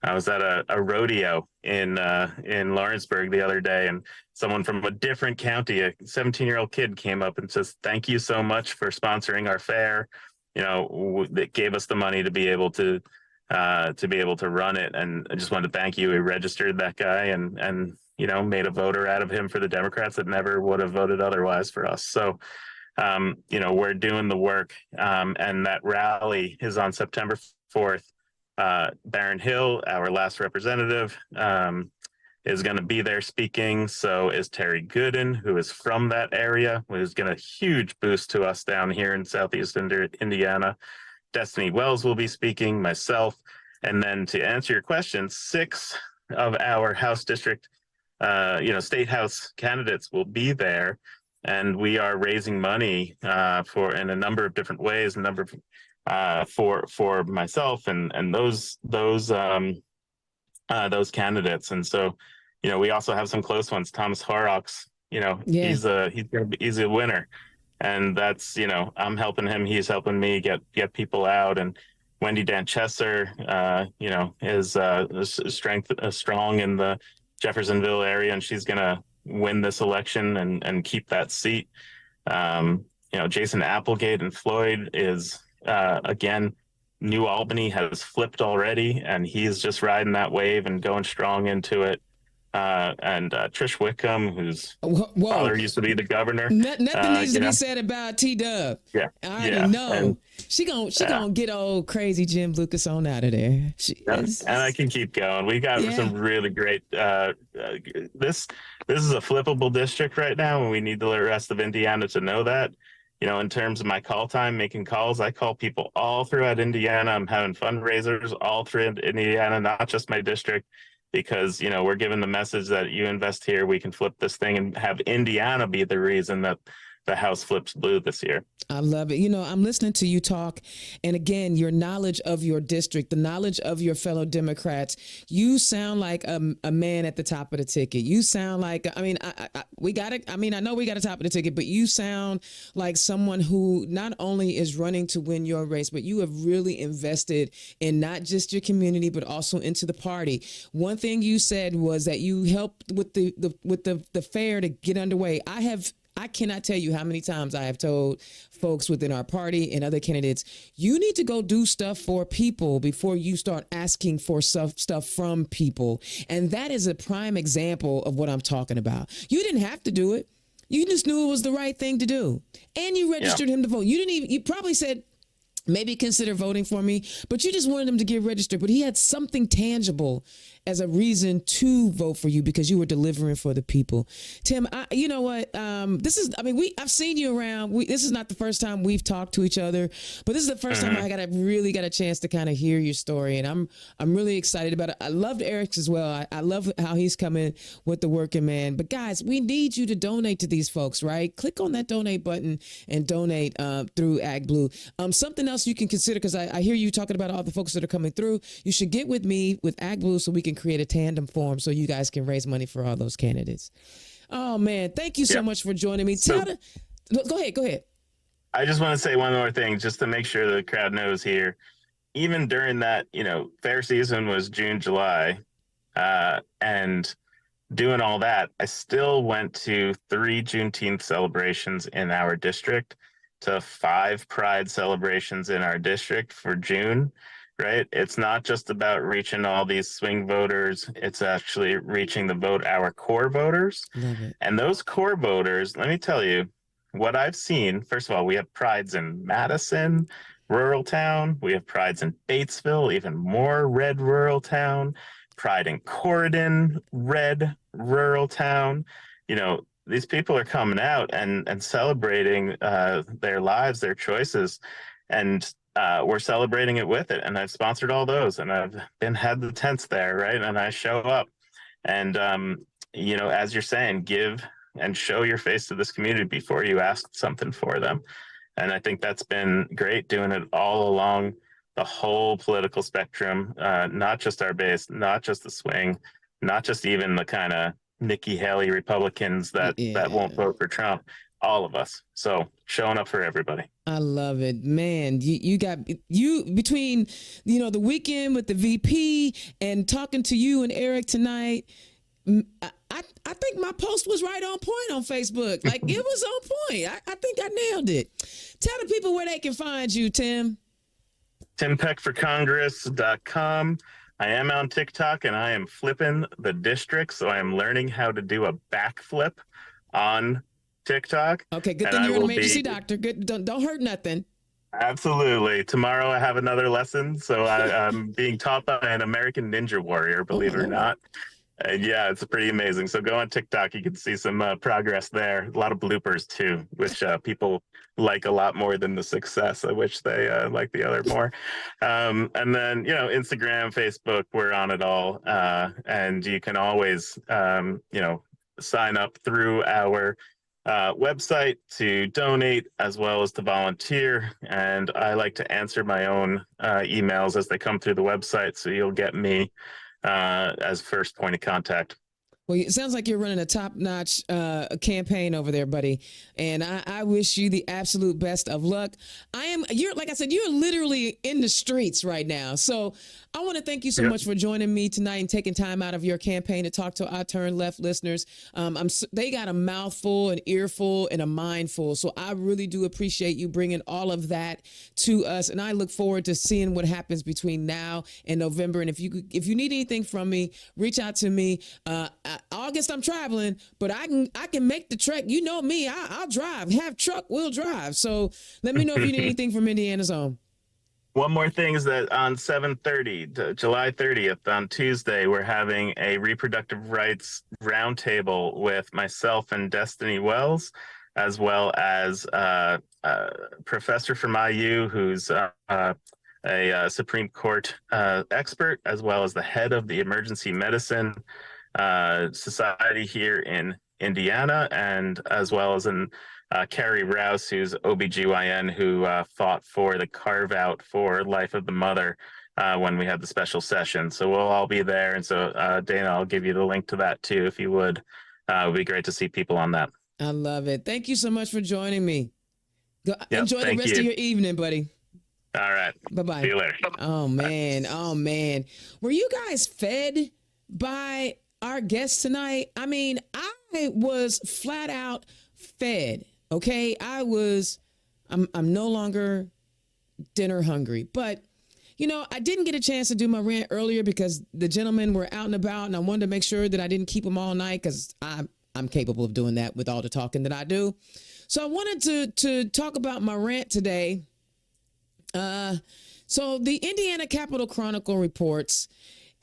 I was at a rodeo in Lawrenceburg the other day, and someone from a different county, a 17-year-old kid, came up and says, thank you so much for sponsoring our fair. You know, that gave us the money to be able to run it. And I just wanted to thank you. We registered that guy and you know, made a voter out of him for the Democrats that never would have voted otherwise for us. So, you know, we're doing the work. And that rally is on September 4th. Barron Hill, our last representative, is going to be there speaking. So is Terry Gooden, who is from that area, who's going to huge boost to us down here in Southeast Indiana. Destiny Wells will be speaking, myself. And then to answer your question, 6 of our House District, State House candidates will be there. And we are raising money for in a number of different ways, for myself and those candidates. And so, you know, we also have some close ones. Thomas Horrocks, you know, he's a winner. And that's, you know, I'm helping him. He's helping me get people out. And Wendy Danchesser, you know, is strong in the Jeffersonville area, and she's going to win this election and keep that seat. You know, Jason Applegate and Floyd is, again, New Albany has flipped already, and he's just riding that wave and going strong into it. And Trish Wickham, whose father used to be the governor. Nothing needs to be said about T-Dub. Yeah, I already know. And she gonna get old crazy Jim Lucas on out of there. And I can keep going. We got some really great. This is a flippable district right now, and we need the rest of Indiana to know that. You know, in terms of my call time, making calls, I call people all throughout Indiana. I'm having fundraisers all through Indiana, not just my district. Because, you know, we're given the message that you invest here, we can flip this thing and have Indiana be the reason that the House flips blue this year. I love it. You know, I'm listening to you talk. And again, your knowledge of your district, the knowledge of your fellow Democrats, you sound like a man at the top of the ticket. You sound like, I mean, we got it. I mean, I know we got a top of the ticket, but you sound like someone who not only is running to win your race, but you have really invested in not just your community, but also into the party. One thing you said was that you helped with the fair to get underway. I cannot tell you how many times I have told folks within our party and other candidates, you need to go do stuff for people before you start asking for stuff from people. And that is a prime example of what I'm talking about. You didn't have to do it. You just knew it was the right thing to do. And you registered him to vote. You probably said, maybe consider voting for me, but you just wanted him to get registered. But he had something tangible as a reason to vote for you because you were delivering for the people. Tim, you know what? I've seen you around. This is not the first time we've talked to each other, but this is the first time I really got a chance to kind of hear your story, and I'm really excited about it. I loved Eric's as well. I love how he's coming with the working man. But guys, we need you to donate to these folks, right? Click on that donate button and donate through AgBlue. Something else you can consider, because I hear you talking about all the folks that are coming through. You should get with me with AgBlue so we can create a tandem form so you guys can raise money for all those candidates. Oh man, thank you so much for joining me. Go ahead. I just want to say one more thing just to make sure the crowd knows here. Even during that, fair season was June, July, and doing all that, I still went to 3 Juneteenth celebrations in our district, to 5 Pride celebrations in our district for June, right? It's not just about reaching all these swing voters. It's actually reaching our core voters. Love it. And those core voters, let me tell you, what I've seen, first of all, we have prides in Madison, rural town. We have prides in Batesville, even more red rural town. Pride in Corydon, red rural town. These people are coming out and celebrating their lives, their choices, and we're celebrating it with it. And I've sponsored all those, and I've had the tents there, right? And I show up, and as you're saying, give and show your face to this community before you ask something for them. And I think that's been great, doing it all along the whole political spectrum, not just our base, not just the swing, not just even the kind of Nikki Haley Republicans that won't vote for Trump, all of us. So showing up for everybody. I love it, man. You got between, the weekend with the VP and talking to you and Erik tonight. I think my post was right on point on Facebook. Like, it was on point. I think I nailed it. Tell the people where they can find you, Tim. TimPeckForCongress.com. I am on TikTok, and I am flipping the district, so I am learning how to do a backflip on TikTok. Okay, good thing you're an emergency doctor. Good, don't hurt nothing. Absolutely. Tomorrow I have another lesson, so I'm being taught by an American Ninja Warrior, believe it or not. Yeah, it's pretty amazing. So go on TikTok. You can see some progress there. A lot of bloopers too, which people like a lot more than the success. I wish they like the other more. And then, Instagram, Facebook, we're on it all. And you can always, sign up through our website to donate as well as to volunteer. And I like to answer my own emails as they come through the website. So you'll get me as first point of contact. Well, it sounds like you're running a top-notch campaign over there, buddy. And I wish you the absolute best of luck. You're like I said, you're literally in the streets right now. So I want to thank you so much for joining me tonight and taking time out of your campaign to talk to our Turn Left listeners. They got a mouthful, an earful, and a mindful. So I really do appreciate you bringing all of that to us. And I look forward to seeing what happens between now and November. And if you need anything from me, reach out to me. August I'm traveling, but I can make the trek. You know me, I'll drive. Have truck, we'll drive. So let me know if you need anything from Indiana's Own. One more thing is that on 7/30, July 30th, on Tuesday, we're having a reproductive rights roundtable with myself and Destiny Wells, as well as a professor from IU who's a Supreme Court expert, as well as the head of the Emergency Medicine Society here in Indiana, and as well as Carrie Rouse, who's OBGYN, who fought for the carve out for Life of the Mother when we had the special session. So we'll all be there. And so Dana, I'll give you the link to that too, if you would. It would be great to see people on that. I love it. Thank you so much for joining me. Enjoy the rest of your evening, buddy. All right. Bye-bye. See you later. Oh, man. Bye. Oh, man. Were you guys fed by our guest tonight? I mean, I was flat out fed. Okay. I'm no longer dinner hungry, but I didn't get a chance to do my rant earlier because the gentlemen were out and about, and I wanted to make sure that I didn't keep them all night because I'm capable of doing that with all the talking that I do. So I wanted to talk about my rant today. So the Indiana Capitol Chronicle reports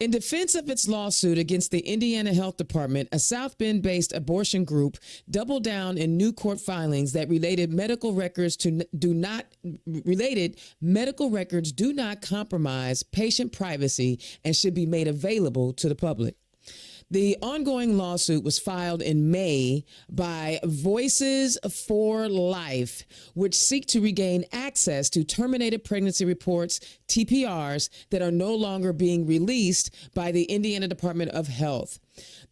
In defense of its lawsuit against the Indiana Health Department, a South Bend-based abortion group doubled down in new court filings that related medical records do not compromise patient privacy and should be made available to the public. The ongoing lawsuit was filed in May by Voices for Life, which seek to regain access to terminated pregnancy reports, TPRs, that are no longer being released by the Indiana Department of Health.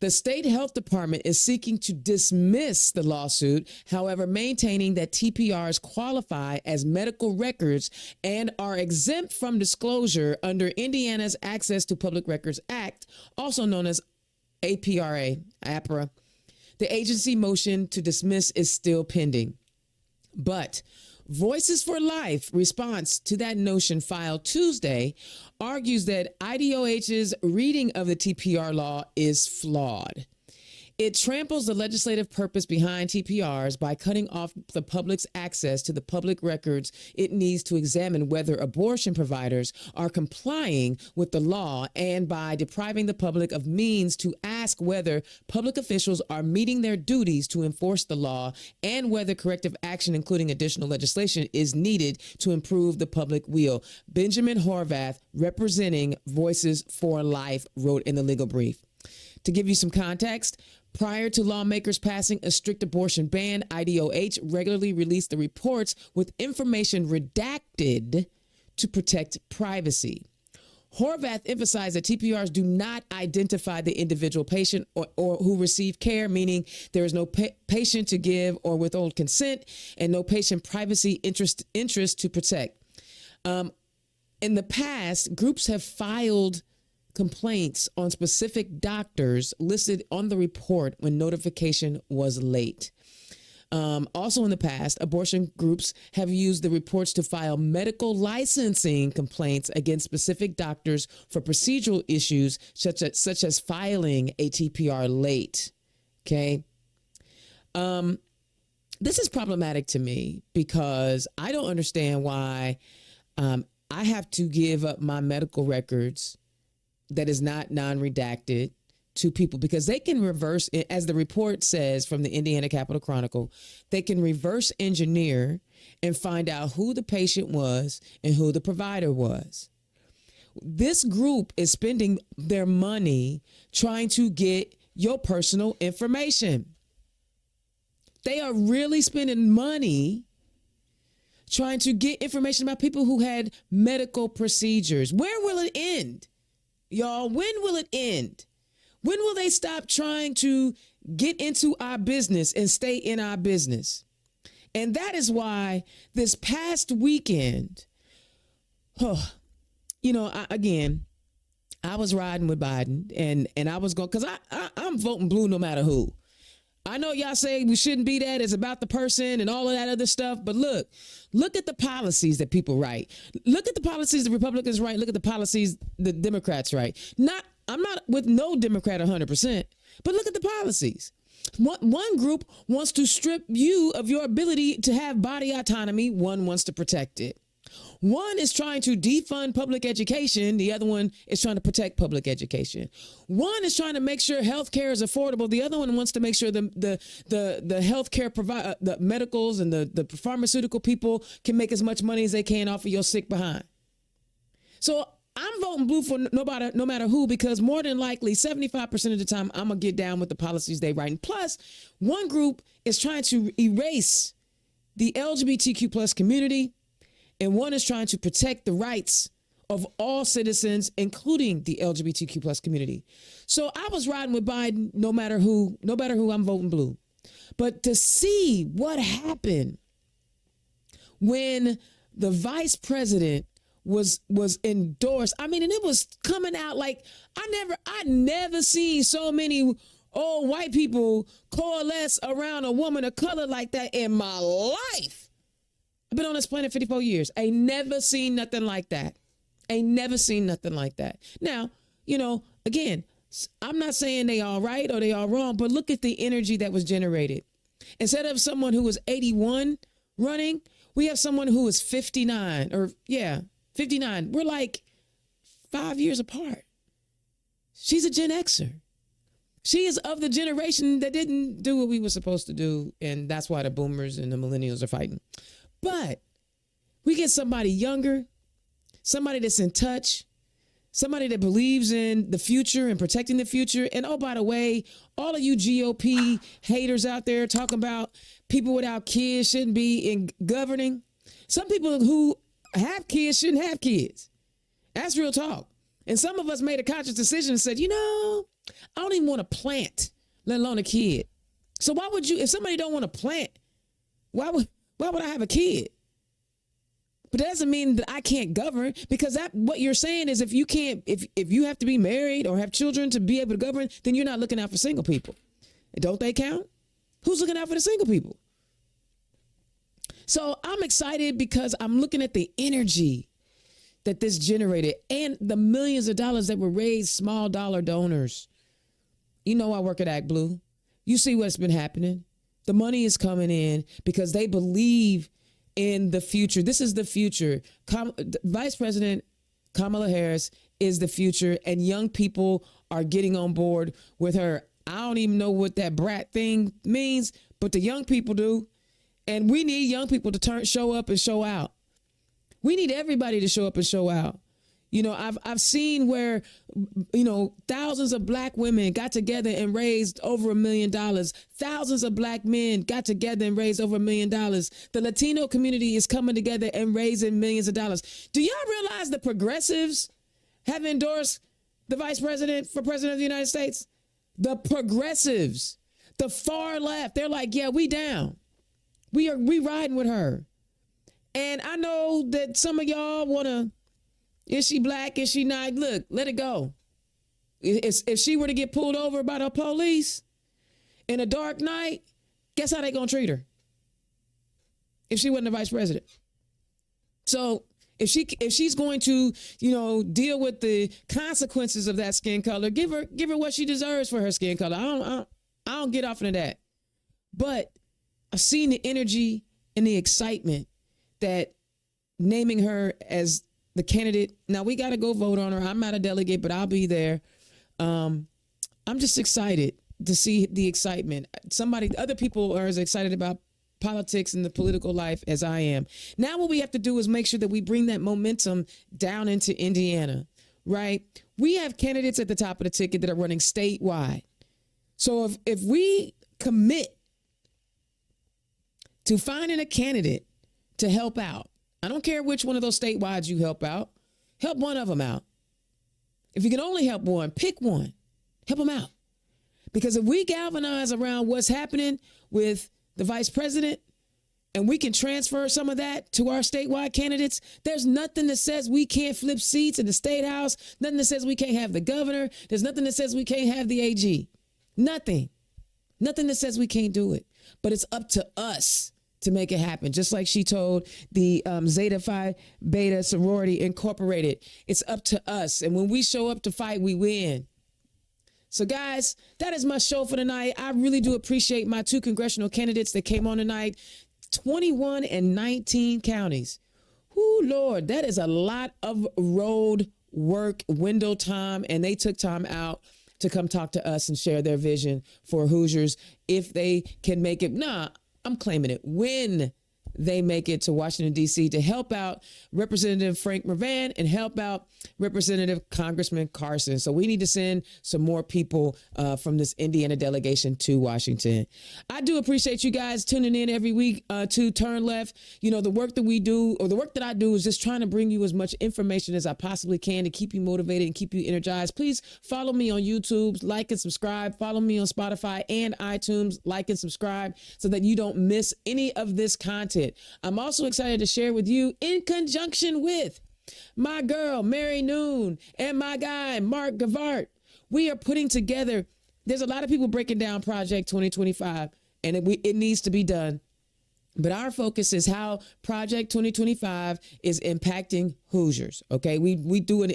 The state health department is seeking to dismiss the lawsuit, however, maintaining that TPRs qualify as medical records and are exempt from disclosure under Indiana's Access to Public Records Act, also known as APRA. The agency motion to dismiss is still pending. But Voices for Life response to that notion filed Tuesday argues that IDOH's reading of the TPR law is flawed. It tramples the legislative purpose behind TPRs by cutting off the public's access to the public records it needs to examine whether abortion providers are complying with the law, and by depriving the public of means to ask whether public officials are meeting their duties to enforce the law and whether corrective action, including additional legislation, is needed to improve the public weal. Benjamin Horvath, representing Voices for Life, wrote in the legal brief. To give you some context, prior to lawmakers passing a strict abortion ban, IDOH regularly released the reports with information redacted to protect privacy. Horvath emphasized that TPRs do not identify the individual patient or who received care, meaning there is no patient to give or withhold consent and no patient privacy interest to protect. In the past, groups have filed complaints on specific doctors listed on the report when notification was late. Also in the past, abortion groups have used the reports to file medical licensing complaints against specific doctors for procedural issues such as filing a TPR late. Okay. This is problematic to me because I don't understand why I have to give up my medical records that is not non-redacted to people, because they can reverse, as the report says from the Indiana Capitol Chronicle, they can reverse engineer and find out who the patient was and who the provider was. This group is spending their money trying to get your personal information. They are really spending money trying to get information about people who had medical procedures. Where will it end? Y'all, when will it end? When will they stop trying to get into our business and stay in our business? And that is why this past weekend, I was riding with Biden and I was going, because I'm voting blue no matter who. I know y'all say we shouldn't be that. It's about the person and all of that other stuff. But look at the policies that people write. Look at the policies the Republicans write. Look at the policies the Democrats write. I'm not with no Democrat 100%, but look at the policies. One group wants to strip you of your ability to have body autonomy. One wants to protect it. One is trying to defund public education. The other one is trying to protect public education. One is trying to make sure health care is affordable. The other one wants to make sure the health care the medicals and the pharmaceutical people can make as much money as they can off of your sick behind. So I'm voting blue for no matter who, because more than likely 75% of the time I'm going to get down with the policies they write. And plus, one group is trying to erase the LGBTQ plus community, and one is trying to protect the rights of all citizens, including the LGBTQ plus community. So I was riding with Biden no matter who, I'm voting blue. But to see what happened when the vice president was endorsed, and it was coming out like I never seen so many old white people coalesce around a woman of color like that in my life. I've been on this planet 54 years. Ain't never seen nothing like that. Now, again, I'm not saying they all right or they all wrong, but look at the energy that was generated. Instead of someone who was 81 running, we have someone who is 59 59. We're like 5 years apart. She's a Gen Xer. She is of the generation that didn't do what we were supposed to do, and that's why the boomers and the millennials are fighting. But we get somebody younger, somebody that's in touch, somebody that believes in the future and protecting the future. And oh, by the way, all of you GOP haters out there talking about people without kids shouldn't be in governing. Some people who have kids shouldn't have kids. That's real talk. And some of us made a conscious decision and said, you know, I don't even want to plant, let alone a kid. So why would you, if somebody don't want to plant, why would I have a kid? But that doesn't mean that I can't govern, because that what you're saying is if you can't, if you have to be married or have children to be able to govern, then you're not looking out for single people. Don't they count? Who's looking out for the single people? So I'm excited because I'm looking at the energy that this generated and the millions of dollars that were raised, small dollar donors. You know, I work at Act Blue. You see what's been happening. The money is coming in because they believe in the future. This is the future. Vice President Kamala Harris is the future, and young people are getting on board with her. I don't even know what that brat thing means, but the young people do. And we need young people to show up and show out. We need everybody to show up and show out. You know, I've seen where, you know, thousands of black women got together and raised over $1 million. Thousands of black men got together and raised over $1 million. The Latino community is coming together and raising millions of dollars. Do y'all realize the progressives have endorsed the vice president for president of the United States? The progressives, the far left, they're like, yeah, we down. We riding with her. And I know that some of y'all want to, is she black? Is she not? Look, let it go. If she were to get pulled over by the police in a dark night, guess how they going to treat her? If she wasn't the vice president. So if she's going to, you know, deal with the consequences of that skin color, give her what she deserves for her skin color. I don't get off into that. But I've seen the energy and the excitement that naming her as the candidate. Now we got to go vote on her. I'm not a delegate, but I'll be there. I'm just excited to see the excitement. Other people are as excited about politics and the political life as I am. Now what we have to do is make sure that we bring that momentum down into Indiana, right? We have candidates at the top of the ticket that are running statewide. So if we commit to finding a candidate to help out, I don't care which one of those statewide you help out, help one of them out. If you can only help one, pick one, help them out. Because if we galvanize around what's happening with the vice president and we can transfer some of that to our statewide candidates, there's nothing that says we can't flip seats in the state house. Nothing that says we can't have the governor. There's nothing that says we can't have the AG. Nothing that says we can't do it. But it's up to us to make it happen. Just like she told the Zeta Phi Beta Sorority Incorporated, it's up to us. And when we show up to fight, we win. So guys, that is my show for tonight. I really do appreciate my two congressional candidates that came on tonight. 21 and 19 counties. Ooh, Lord, that is a lot of road work, window time, and they took time out to come talk to us and share their vision for Hoosiers if they can make it. I'm claiming it when they make it to Washington, D.C. to help out Representative Frank Mervan and help out Representative Congressman Carson. So we need to send some more people from this Indiana delegation to Washington. I do appreciate you guys tuning in every week to Turn Left. You know, the work that we do, or the work that I do, is just trying to bring you as much information as I possibly can to keep you motivated and keep you energized. Please follow me on YouTube, like and subscribe. Follow me on Spotify and iTunes, like and subscribe so that you don't miss any of this content. I'm also excited to share with you, in conjunction with my girl, Mary Noon, and my guy, Mark Gavart. We are putting together, there's a lot of people breaking down Project 2025, and it needs to be done. But our focus is how Project 2025 is impacting Hoosiers. Okay, we do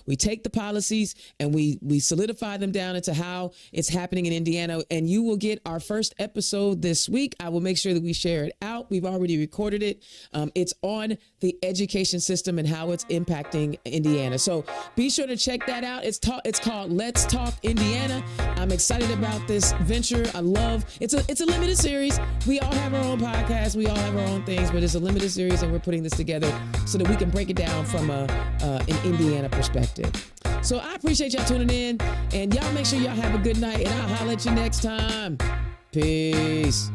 we take the policies and we solidify them down into how it's happening in Indiana. And you will get our first episode this week. I will make sure that we share it out. We've already recorded it. It's on the education system and how it's impacting Indiana. So be sure to check that out. It's called Let's Talk Indiana. I'm excited about this venture. It's a limited series. We all have our own podcasts. We all have our own things, but it's a limited series, and we're putting this together so that we can break it down from an Indiana perspective. So I appreciate y'all tuning in, and y'all make sure y'all have a good night, and I'll holler at you next time. Peace.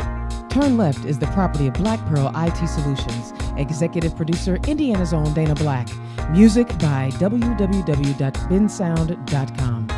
Turn Left is the property of Black Pearl IT Solutions. Executive producer, Indiana's own Dana Black. Music by www.bensound.com.